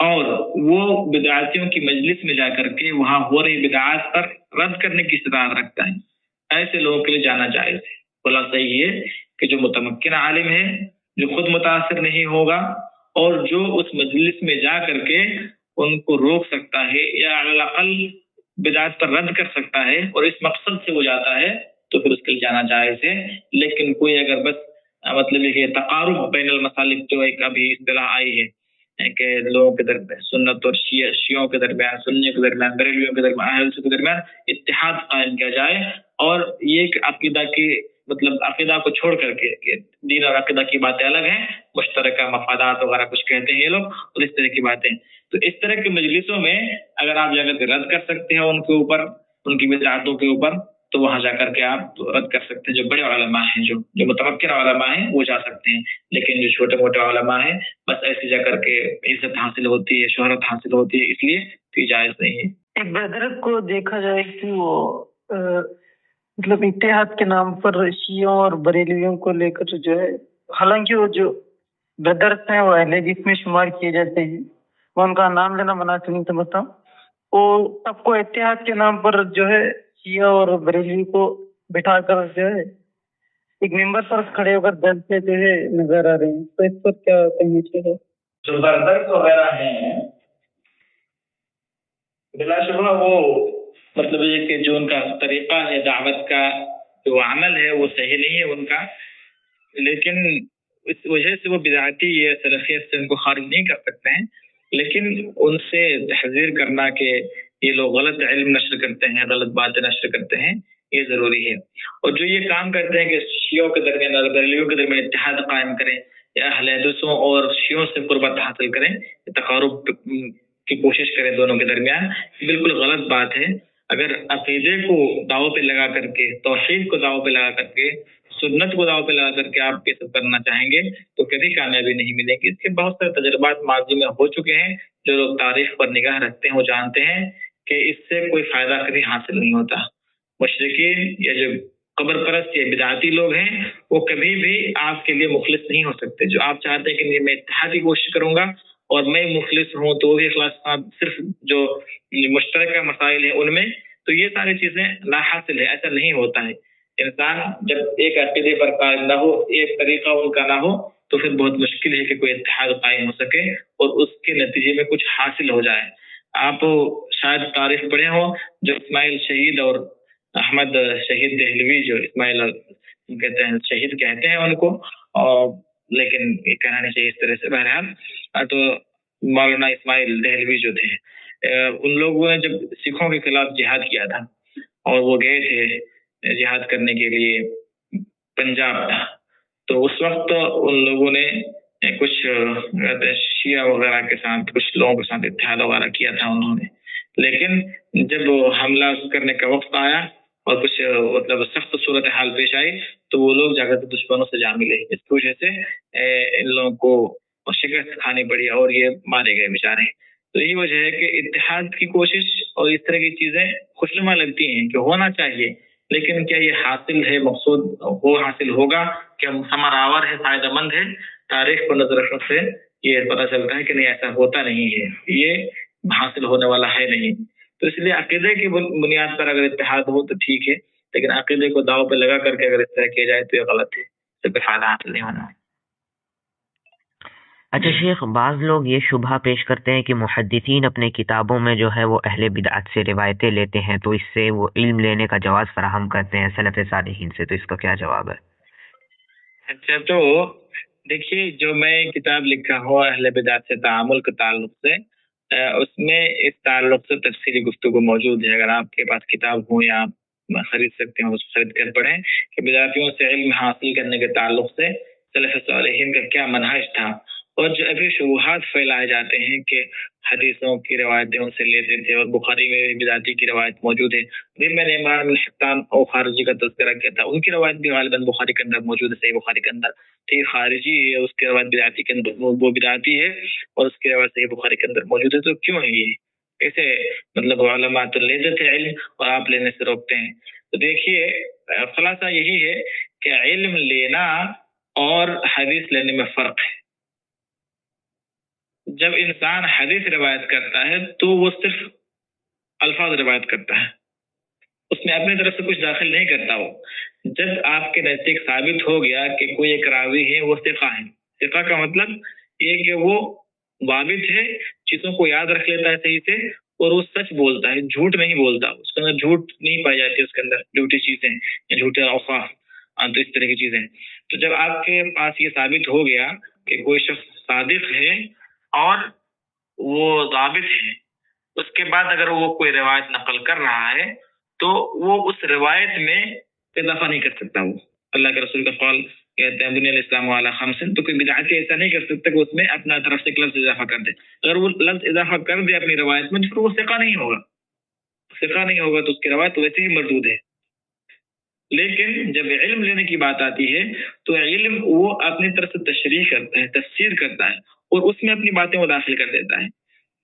اور وہ بدعتیوں کی مجلس میں جا کر کے وہاں ہو رہی بدعات پر رد کرنے کی استطاعت رکھتا ہے, ایسے لوگوں کے لیے جانا جائز ہے. بولا صحیح ہے کہ جو متمکن عالم ہے, جو خود متاثر نہیں ہوگا, اور جو اس مجلس میں جا کر کے ان کو روک سکتا ہے یا علی الاقل بدعات پر رد کر سکتا ہے, اور اس مقصد سے وہ جاتا ہے, تو پھر اس کے لیے جانا جائز ہے. لیکن کوئی اگر بس مطلب یہ تقارب بین المسالک, جو ایک ابھی اصطلاح آئی ہے کہ لوگوں کے درمیان, سنت اور شیعوں کے درمیان, سنیوں کے درمیان, بریلویوں کے درمیان, اہل سنت کے درمیان اتحاد قائم کیا جائے, اور یہ کہ عقیدہ کی مطلب عقیدہ کو چھوڑ کر کے دین اور عقیدہ کی باتیں الگ ہیں, مشترکہ مفادات وغیرہ کچھ کہتے ہیں یہ لوگ, اور اس طرح کی باتیں. تو اس طرح کی مجلسوں میں اگر آپ جا کر رد کر سکتے ہیں ان کے اوپر, ان کی بدعاتوں کے اوپر, تو وہاں جا کر کے آپ رد کر سکتے ہیں. جو بڑے علماء ہیں، جو متوقع علماء ہیں وہ جا سکتے ہیں، لیکن جو چھوٹے موٹے علماء ہیں بس ایسے جا کر کے عزت حاصل ہوتی ہے، شہرت حاصل ہوتی ہے، اس لیے تو جائز نہیں ہے. ایک بردر کو دیکھا جائے کہ وہ مطلب اتحاد کے نام پر شیعوں اور بریلویوں کو لے کر جو ہے، حالانکہ وہ جو بردرس ہیں وہ اہل حدیث میں شمار کیے جاتے ہیں، میں ان کا نام لینا مناسب نہیں سمجھتا ہوں. وہ سب کو اتحاد کے نام پر جو ہے شیعہ اور بریلوی کو بٹھا کر جو ہے ایک ممبر پر کھڑے ہو کر دل سے جو ہے نظر آ رہے ہیں، تو اس پر کیا کہنا چاہیے؟ جو بردرس وغیرہ ہیں بلا شبہ وہ مطلب یہ کہ جو ان کا طریقہ ہے دعوت کا، جو عمل ہے وہ صحیح نہیں ہے ان کا، لیکن اس وجہ سے وہ بدعتی یا سلفیت سے ان کو خارج نہیں کر سکتے ہیں. لیکن ان سے تحذیر کرنا کہ یہ لوگ غلط علم نشر کرتے ہیں، غلط باتیں نشر کرتے ہیں، یہ ضروری ہے. اور جو یہ کام کرتے ہیں کہ شیعوں کے درمیان اور بریلویوں کے درمیان اتحاد قائم کریں یا اہل حدیثوں اور شیعوں سے قربت حاصل کریں، تقارب کی کوشش کریں دونوں کے درمیان، بالکل غلط بات ہے. اگر عقیدے کو داؤ پہ لگا کر کے، توحید کو داؤ پہ لگا کر کے، سنت کو داؤ پہ لگا کر کے آپ یہ سب کرنا چاہیں گے تو کبھی کامیابی نہیں ملے گی. اس کے بہت سارے تجربات ماضی میں ہو چکے ہیں. جو لوگ تاریخ پر نگاہ رکھتے ہیں وہ جانتے ہیں کہ اس سے کوئی فائدہ کبھی حاصل نہیں ہوتا. مشرکین یا جو قبر پرست یا بدعتی لوگ ہیں وہ کبھی بھی آپ کے لیے مخلص نہیں ہو سکتے. جو آپ چاہتے ہیں کہ میں اتحاد کی کوشش کروں گا اور میں مخلص ہوں تو وہ بھی اخلاص، صرف جو مشترکہ مسائل ہیں ان میں، تو یہ ساری چیزیں لا حاصل ہے. ایسا نہیں ہوتا ہے. انسان جب ایک عقیدے پر قائم نہ ہو، ایک طریقہ ان کا نہ ہو، تو پھر بہت مشکل ہے کہ کوئی اتحاد قائم ہو سکے اور اس کے نتیجے میں کچھ حاصل ہو جائے. آپ شاید تاریخ پڑھے ہوں، جو اسماعیل شہید اور احمد شہید دہلوی، جو اسماعیل کہتے ہیں، شہید کہتے ہیں ان کو، اور لیکن یہ کہنا نہیں چاہیے اس طرح سے. بہرحال تو مولانا اسماعیل دہلوی جو تھے، ان لوگوں نے جب سکھوں کے خلاف جہاد کیا تھا اور وہ گئے تھے جہاد کرنے کے لیے پنجاب تھا، تو اس وقت ان لوگوں نے کچھ شیعہ وغیرہ کے ساتھ، کچھ لوگوں کے ساتھ اتحاد وغیرہ کیا تھا انہوں نے. لیکن جب حملہ کرنے کا وقت آیا اور کچھ مطلب سخت صورتحال پیش آئی تو وہ لوگ جا کر دشمنوں سے جا ملے. اس کی وجہ سے ان لوگوں کو شکست کھانی پڑی اور یہ مارے گئے بیچارے. تو یہ وجہ ہے کہ اتحاد کی کوشش اور اس طرح کی چیزیں خوشنما لگتی ہیں کہ ہونا چاہیے، لیکن کیا یہ حاصل ہے؟ مقصود وہ حاصل ہوگا کہ ثمر آور ہے، فائدہ مند ہے؟ تاریخ کو نظر رکھنے سے یہ پتہ چلتا ہے کہ نہیں، ایسا ہوتا نہیں ہے، یہ حاصل ہونے والا ہے نہیں. تو اس لیے عقیدے کی بنیاد پر اگر اتحاد ہو تو ٹھیک ہے، لیکن عقیدے کو داؤ پہ لگا کر کے اگر اس طرح کیا جائے تو یہ غلط ہے، اس سے فائدہ حاصل نہیں ہونا. اچھا شیخ، بعض لوگ یہ شبہ پیش کرتے ہیں کہ محدثین اپنے کتابوں میں جو ہے وہ اہل بدعت سے روایتیں لیتے ہیں تو اس سے وہ علم لینے کا جواز فراہم کرتے ہیں سلف صالحین سے، تو اس کا کیا جواب ہے؟ اچھا، تو دیکھیے، جو میں کتاب لکھا ہوں اہل بدعت سے تعامل کے تعلق سے، اس میں اس تعلق سے تفصیلی گفتگو موجود ہے. اگر آپ کے پاس کتاب ہو یا آپ خرید سکتے ہیں، اس کو خرید کر پڑھیں کہ بدعتیوں سے علم حاصل کرنے کے تعلق سے سلف صالحین کا کیا منہج تھا. اور جو ابھی شبہات پھیلائے جاتے ہیں کہ حدیثوں کی روایتیں ان سے لیتے تھے اور بخاری میں بھی بدعتی کی روایت موجود ہے. میں نے عمران بن حطان اور خارجی کا تذکرہ کیا تھا، ان کی روایت بھی غالباً بخاری کے اندر موجود ہے، صحیح بخاری کے اندر. ٹھیک، خارجی ہے، اس کی روایت بدعتی کے اندر وہ بدعتی ہے اور اس کی روایت صحیح بخاری کے اندر موجود ہے. تو کیوں ہے یہ؟ کیسے مطلب علماء تو لیتے تھے علم اور آپ لینے سے روکتے ہیں؟ تو دیکھیے، خلاصہ یہی ہے کہ علم لینا اور حدیث لینے میں فرق ہے. جب انسان حدیث روایت کرتا ہے تو وہ صرف الفاظ روایت کرتا ہے، اس میں اپنی طرف سے کچھ داخل نہیں کرتا. وہ جب آپ کے نزدیک ثابت ہو گیا کہ کوئی ایک راوی ہے وہ ثقہ ہے، ثقہ کا مطلب یہ کہ وہ ضابط ہے، چیزوں کو یاد رکھ لیتا ہے صحیح سے اور وہ سچ بولتا ہے، جھوٹ نہیں بولتا، اس کے اندر جھوٹ نہیں پائی جاتی، اس کے اندر جھوٹی چیزیں یا جھوٹے اوصاف، تو اس طرح کی چیزیں. تو جب آپ کے پاس یہ ثابت ہو گیا کہ کوئی شخص صادق ہے اور وہ ضابط ہے، اس کے بعد اگر وہ کوئی روایت نقل کر رہا ہے تو وہ اس روایت میں اضافہ نہیں کر سکتا. وہ اللہ کے رسول کا قول کہتے ہیں بنی الاسلام علی خمس، تو کوئی بدعتی ایسا نہیں کر سکتا کہ اس میں اپنا طرف سے لفظ اضافہ کر دے. اگر وہ لفظ اضافہ کر دے اپنی روایت میں تو وہ ثقہ نہیں ہوگا، ثقہ نہیں ہوگا تو اس کی روایت ویسے ہی مردود ہے. لیکن جب علم لینے کی بات آتی ہے تو علم وہ اپنی طرف سے تشریح کرتا ہے، تفسیر کرتا ہے اور اس میں اپنی باتیں وہ داخل کر دیتا ہے.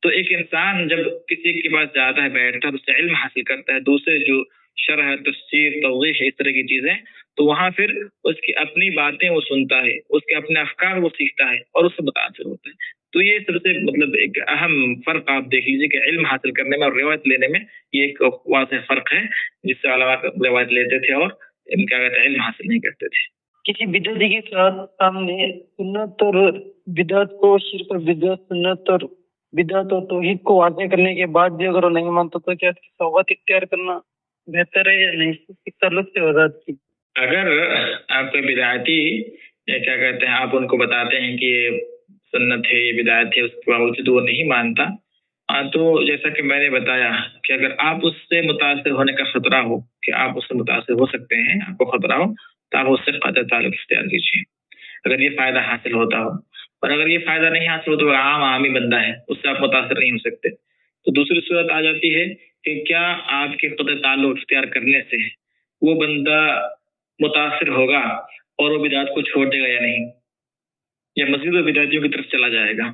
تو ایک انسان جب کسی کے پاس جاتا ہے، بیٹھتا ہے، اس سے علم حاصل کرتا ہے، دوسرے جو شرح، تفسیر، توضیح، اس طرح کی چیزیں، تو وہاں پھر اس کی اپنی باتیں وہ سنتا ہے، اس کے اپنے افکار وہ سیکھتا ہے اور اس سے متاثر ہوتا ہے. تو یہ سب سے مطلب ایک اہم فرق آپ دیکھ لیجیے کہ علم حاصل کرنے میں اور روایت لینے میں یہ ایک واضح فرق ہے، جس سے علماء روایت لیتے تھے اور ان کا علم حاصل نہیں کرتے تھے. کسی بدعتی کے ساتھ سامنے سنت اور بدعت کو، شرک اور بدعت، سنت اور بدعت اور توحید کو واضح کرنے کے بعد بھی اگر وہ نہیں مانتا تو کیا سوغات اختیار کرنا بہتر ہے یا نہیں؟ اس تعلق سے وضاحت کی. اگر آپ کو بدعتی کیا کہتے ہیں، آپ ان کو بتاتے ہیں کہ یہ سنت ہے، یہ بدعت ہے، اس کے باوجود وہ نہیں مانتا، تو جیسا کہ میں نے بتایا کہ اگر آپ اس سے متاثر ہونے کا خطرہ ہو، کہ آپ اس سے متاثر ہو سکتے ہیں، آپ کو خطرہ ہو، تو آپ اس سے قطع تعلق اختیار کیجیے اگر یہ فائدہ حاصل ہوتا ہو. اور اگر یہ فائدہ نہیں حاصل ہوتا، وہ عامی بندہ ہے، اس سے آپ متاثر نہیں ہو سکتے، تو دوسری صورت آ جاتی ہے کہ کیا آپ کے قطع تعلق اختیار کرنے سے وہ بندہ متاثر ہوگا اور وہ بدعت کو چھوڑ دے گا یا نہیں، یا مزید و بدعتیوں کی طرف چلا جائے گا.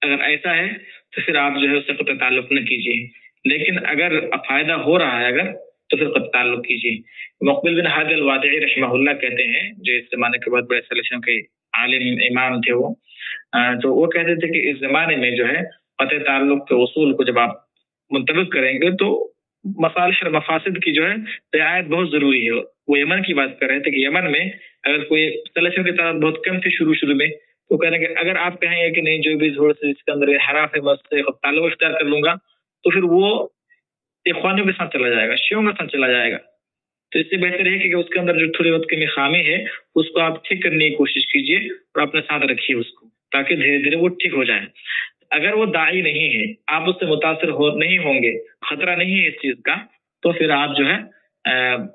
اگر ایسا ہے تو پھر آپ جو ہے اس سے قطع تعلق نہ کیجیے، لیکن اگر فائدہ ہو رہا ہے اگر تو پھر قطع تعلق کیجیے. مقبل بن ہادی الوادعی رحمہ اللہ کہتے ہیں، جو اس زمانے کے بہت بڑے سلیشن کے عالم امام تھے، وہ تو وہ کہتے تھے کہ اس زمانے میں جو ہے قطع تعلق کے اصول کو جب آپ منطبق کریں گے تو مصالح اور مفاسد کی جو ہے رعایت بہت ضروری ہے. وہ یمن کی بات کر رہے تھے کہ یمن میں اگر کوئی سلیشن کی تعداد بہت کم تھی شروع میں، تو کہہ رہے ہیں کہ اگر آپ کہیں گے کہ نہیں جو بھی تھوڑا سا اس کے اندر حراف ہے بس تعلق اختیار کر لوں گا، تو پھر وہ اخوانیوں کے ساتھ چلا جائے گا، شیعوں کے ساتھ چلا جائے گا. تو اس سے بہتر ہے کہ اس کے اندر جو تھوڑی بہت کمی خامی ہے اس کو آپ ٹھیک کرنے کی کوشش کیجیے اور اپنے ساتھ رکھیے اس کو، تاکہ دھیرے دھیرے وہ ٹھیک ہو جائے. اگر وہ داعی نہیں ہے، آپ اس سے متاثر نہیں ہوں گے، خطرہ نہیں ہے اس چیز کا، تو پھر آپ جو ہے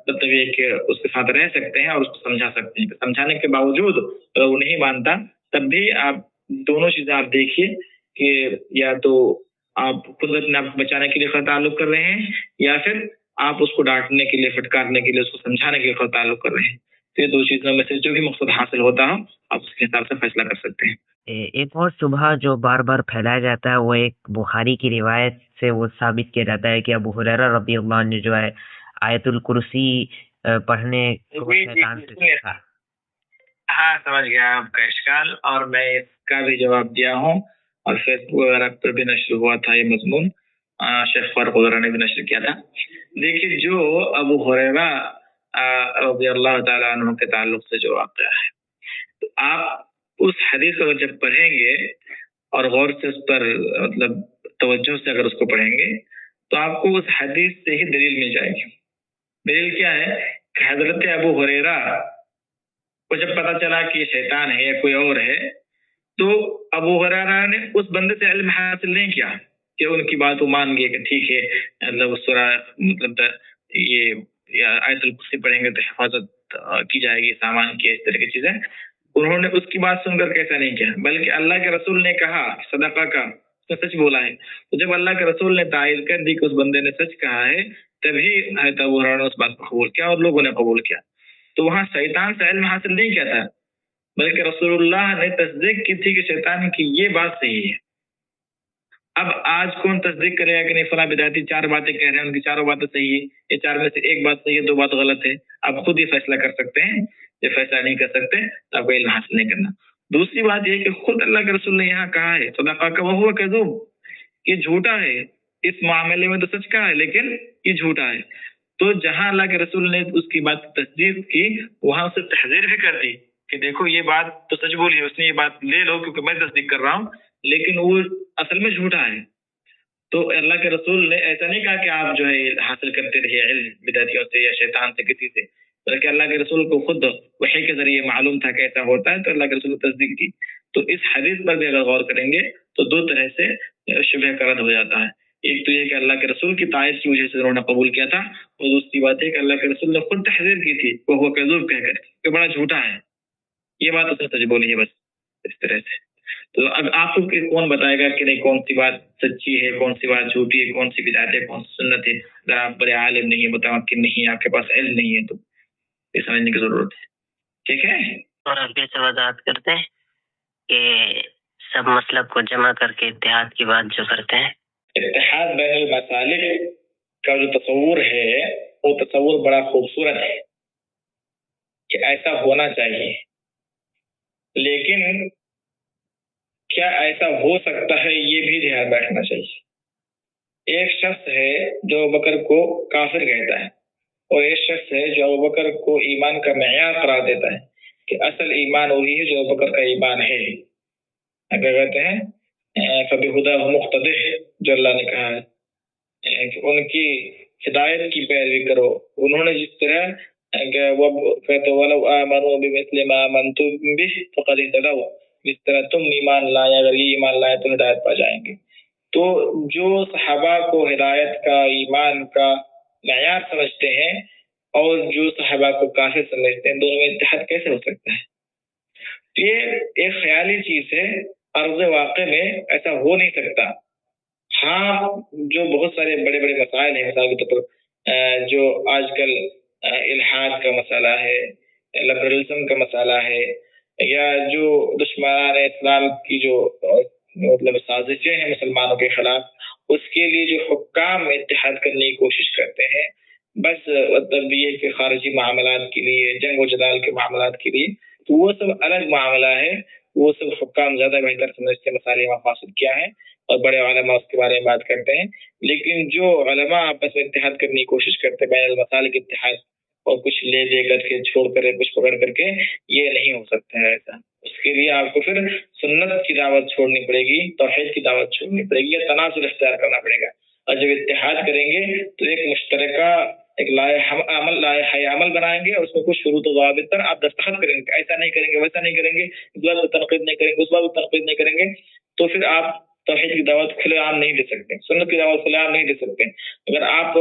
مطلب یہ کہ اس کے ساتھ رہ سکتے ہیں اور اس کو سمجھا سکتے ہیں. سمجھانے کے باوجود اگر وہ نہیں مانتا تب بھی آپ دونوں چیزیں آپ دیکھیے کہ یا تو آپ خود اپنے آپ کو بچانے کے لیے خطا تعلق کر رہے ہیں، یا پھر آپ اس کو ڈانٹنے کے لیے، پھٹکارنے کے لیے، اس کو سمجھانے کے لیے خطا تعلق کر رہے ہیں. تو یہ دو چیزوں میں سے جو بھی مقصد حاصل ہوتا ہو آپ اس کے حساب سے فیصلہ کر سکتے ہیں. ایک اور شبہ جو بار بار پھیلایا جاتا ہے وہ ایک بخاری کی روایت سے وہ ثابت کیا جاتا ہے کہ ابو ہریرہ رضی اللہ عنہ جو ہے آیت الکرسی پڑھنے کو شیطان سے سیکھا. ہاں سمجھ گیا آپ کا اشکال، اور میں اس کا بھی جواب دیا ہوں، اور فیس بک وغیرہ پر بھی نشر ہوا تھا یہ مضمون، شیخ فاروق وغیرہ نے بھی نشر کیا تھا. دیکھیے جو ابو ہریرہ رضی اللہ تعالیٰ عنہ کے تعلق سے جو واقعہ ہے، تو آپ اس حدیث کو جب پڑھیں گے اور غور سے اس پر مطلب توجہ سے اگر اس کو پڑھیں گے تو آپ کو اس حدیث سے ہی دلیل مل جائے گی. دلیل کیا ہے کہ حضرت ابو ہریرہ کو جب پتا چلا کہ یہ شیطان ہے یا کوئی اور ہے، تو ابو ہریرہ نے اس بندے سے علم حاصل نہیں کیا کہ ان کی بات وہ مان گئے کہ ٹھیک ہے مطلب سورہ مطلب یہ آیت الکرسی پڑھیں گے تو حفاظت کی جائے گی سامان کی، اس طرح کی چیزیں. انہوں نے اس کی بات سن کر کیسا نہیں کیا، بلکہ اللہ کے رسول نے کہا صدقہ کا، اس نے سچ بولا ہے. تو جب اللہ کے رسول نے تائید کر دی کہ اس بندے نے سچ کہا ہے، تبھی حضرت ابو ہریرہ نے اس بات کو قبول کیا اور لوگوں نے قبول کیا. تو وہاں شیطان سے علم حاصل نہیں کیا تھا، بلکہ رسول اللہ نے تصدیق کی تھی کہ شیطان کی یہ بات صحیح ہے. اب آج کون تصدیق کرے گا کہ نہیں فلاں بدعتی 4 باتیں کہہ رہے ہیں، ان کی 4 باتیں صحیح ہے، یہ 4 میں سے ایک بات صحیح ہے، 2 بات غلط ہے. آپ خود ہی فیصلہ کر سکتے ہیں. یہ فیصلہ نہیں کر سکتے تو آپ کو علم حاصل نہیں کرنا. دوسری بات یہ کہ خود اللہ کے رسول نے یہاں کہا ہے صدقہ کا وہو کذوب، یہ جھوٹا ہے. اس معاملے میں تو سچ کہا ہے لیکن یہ جھوٹا ہے. تو جہاں اللہ کے رسول نے اس کی بات تصدیق کی وہاں اسے تحذیر بھی کر دی کہ دیکھو یہ بات تو سچ بولی ہے، اس نے یہ بات لے لو کیونکہ میں تصدیق کر رہا ہوں، لیکن وہ اصل میں جھوٹا ہے. تو اللہ کے رسول نے ایسا نہیں کہا کہ آپ جو ہے حاصل کرتے رہیے علم بدعتیوں سے یا شیطان سے کسی سے، بلکہ اللہ کے رسول کو خود وحی کے ذریعے معلوم تھا کہ ایسا ہوتا ہے، تو اللہ کے رسول نے تصدیق کی. تو اس حدیث پر بھی اگر غور کریں گے تو 2 طرح سے شبہ کا رد ہو جاتا ہے. ایک تو یہ کہ اللہ کے رسول کی تائید کی وجہ سے انہوں نے قبول کیا تھا، اور دوسری بات ہے کہ اللہ کے رسول نے خود تحذیر کی تھی وہ کذوب کہہ کر کہ بڑا جھوٹا ہے، یہ بات اس نے سچ بولی ہے. بس اس طرح سے. تو اب آپ کو کون بتائے گا کہ نہیں کون سی بات سچی ہے، کون سی بات جھوٹی ہے، کون سی بدعت ہے، کون سی سنت ہے؟ اگر آپ بڑے عالم نہیں، متمکن نہیں، آپ کے پاس علم نہیں ہے، تو یہ سمجھنے کی ضرورت ہے. ٹھیک ہے. اور آپ پھر سے وضاحت کرتے ہیں کہ سب مطلب کو جمع کر کے اتحاد کی بات جو کرتے ہیں. اتحاد بین المسالک کا جو تصور ہے وہ تصور بڑا خوبصورت ہے کہ ایسا ہونا چاہیے، لیکن کیا ایسا ہو سکتا ہے یہ بھی دھیان رکھنا چاہیے. ایک شخص ہے جو ابوبکر کو کافر کہتا ہے، اور ایک شخص ہے جو ابوبکر کو ایمان کا معیار قرار دیتا ہے کہ اصل ایمان وہی ہے جو ابوبکر کا ایمان ہے. اگر کہتے ہیں فَبِهُدَاهُ مُقْتَدِهْ، جو اللہ نے کہا ہے کہ ان کی ہدایت کی پیروی کرو. انہوں نے جس طرح کہتے وَلَوْ آمَنُوا بِمِثْلِ مَا آمَنْتُم بِهِ فَقَدِ اهْتَدَوْا، جس طرح تم ایمان لائے اگر یہ ایمان لائے تو ہدایت پا جائیں گے. تو جو صحابہ کو ہدایت کا ایمان کا معیار سمجھتے ہیں اور جو صحابہ کو کافر سمجھتے ہیں، دونوں میں اتحاد کیسے ہو سکتا ہے؟ یہ ایک خیالی چیز ہے، عرض واقع میں ایسا ہو نہیں سکتا. ہاں جو بہت سارے بڑے بڑے مسائل ہیں، مثال کے طور پر جو آج کل الحاد کا مسئلہ ہے، لبرلزم کا مسئلہ ہے، یا جو دشمنان اسلام کی جو مطلب سازشیں ہیں مسلمانوں کے خلاف، اس کے لیے جو حکام اتحاد کرنے کی کوشش کرتے ہیں، بس مطلب یہ کہ خارجی معاملات کے لیے، جنگ و جدال کے معاملات کے لیے، تو وہ سب الگ معاملہ ہے. وہ سب حکام زیادہ بہتر سمجھتے ہیں مسائل مقاصد کیا ہیں، اور بڑے علماء اس کے بارے میں بات کرتے ہیں. لیکن جو علماء آپس میں اتحاد کرنے کی کوشش کرتے ہیں، بین المسالک اتحاد، اور کچھ لے دے کر کے چھوڑ کر کچھ پکڑ کر کے، یہ نہیں ہو سکتا ہے ایسا. اس کے لیے آپ کو پھر سنت کی دعوت چھوڑنی پڑے گی، توحید کی دعوت چھوڑنی پڑے گی، یا تناسل اختیار کرنا پڑے گا. اور جب اتحاد کریں گے تو ایک مشترکہ ایک لائحہ عمل بنائیں گے، اور اس میں کچھ شروط و ضوابط پر آپ دستخط کریں گے. ایسا نہیں کریں گے، ویسا نہیں کریں گے، اس بات پر تنقید نہیں کریں گے، اس بات پر تنقید نہیں کریں گے، تو پھر آپ توحید کی دعوت کھلے عام نہیں دے سکتے، سنت کی دعوت کھلے عام نہیں دے سکتے. اگر آپ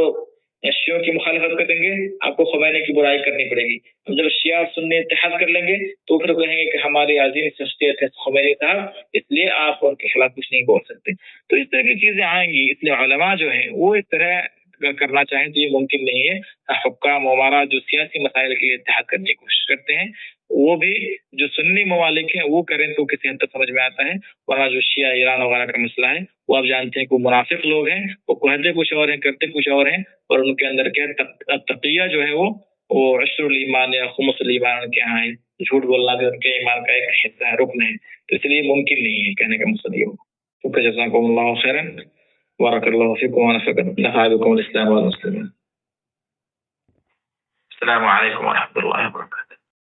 شیعوں کی مخالفت کریں گے، آپ کو خمینی کی برائی کرنی پڑے گی. جب شیعہ اور سنی اتحاد کر لیں گے تو پھر کہیں گے کہ ہماری عظیم شخصیت ہے خمینی صاحب، اس لیے آپ ان کے خلاف کچھ نہیں بول سکتے. تو اس طرح کی چیزیں آئیں گی. اس لیے علماء جو ہیں وہ اس طرح کرنا چاہیں تو یہ ممکن نہیں ہے. حکام ومارا جو سیاسی مسائل کے لیے اتحاد کرنے کی کوشش کرتے ہیں، وہ بھی جو سنی ممالک ہیں وہ کریں تو کسی حد تک سمجھ میں آتا ہے. ورنہ جو شیعہ ایران وغیرہ کا مسئلہ ہے، وہ آپ جانتے ہیں کہ وہ منافق لوگ ہیں، وہ کہتے کچھ اور ہیں، کرتے کچھ اور ہیں، اور ان کے اندر کیا تقیہ جو ہے وہ عشر الایمان یا خمس الایمان کے یہاں ہے. جھوٹ بولنا بھی ان کے ایمان کا ایک حصہ ہے، رکن ہے. تو اس لیے ممکن نہیں ہے کہنے کا مقصد یہ ہو. جزاکم اللہ خیرا، بارک اللہ فیکم ونفع بکم الاسلام والمسلمین. السلام علیکم ورحمۃ اللہ وبرکاتہ.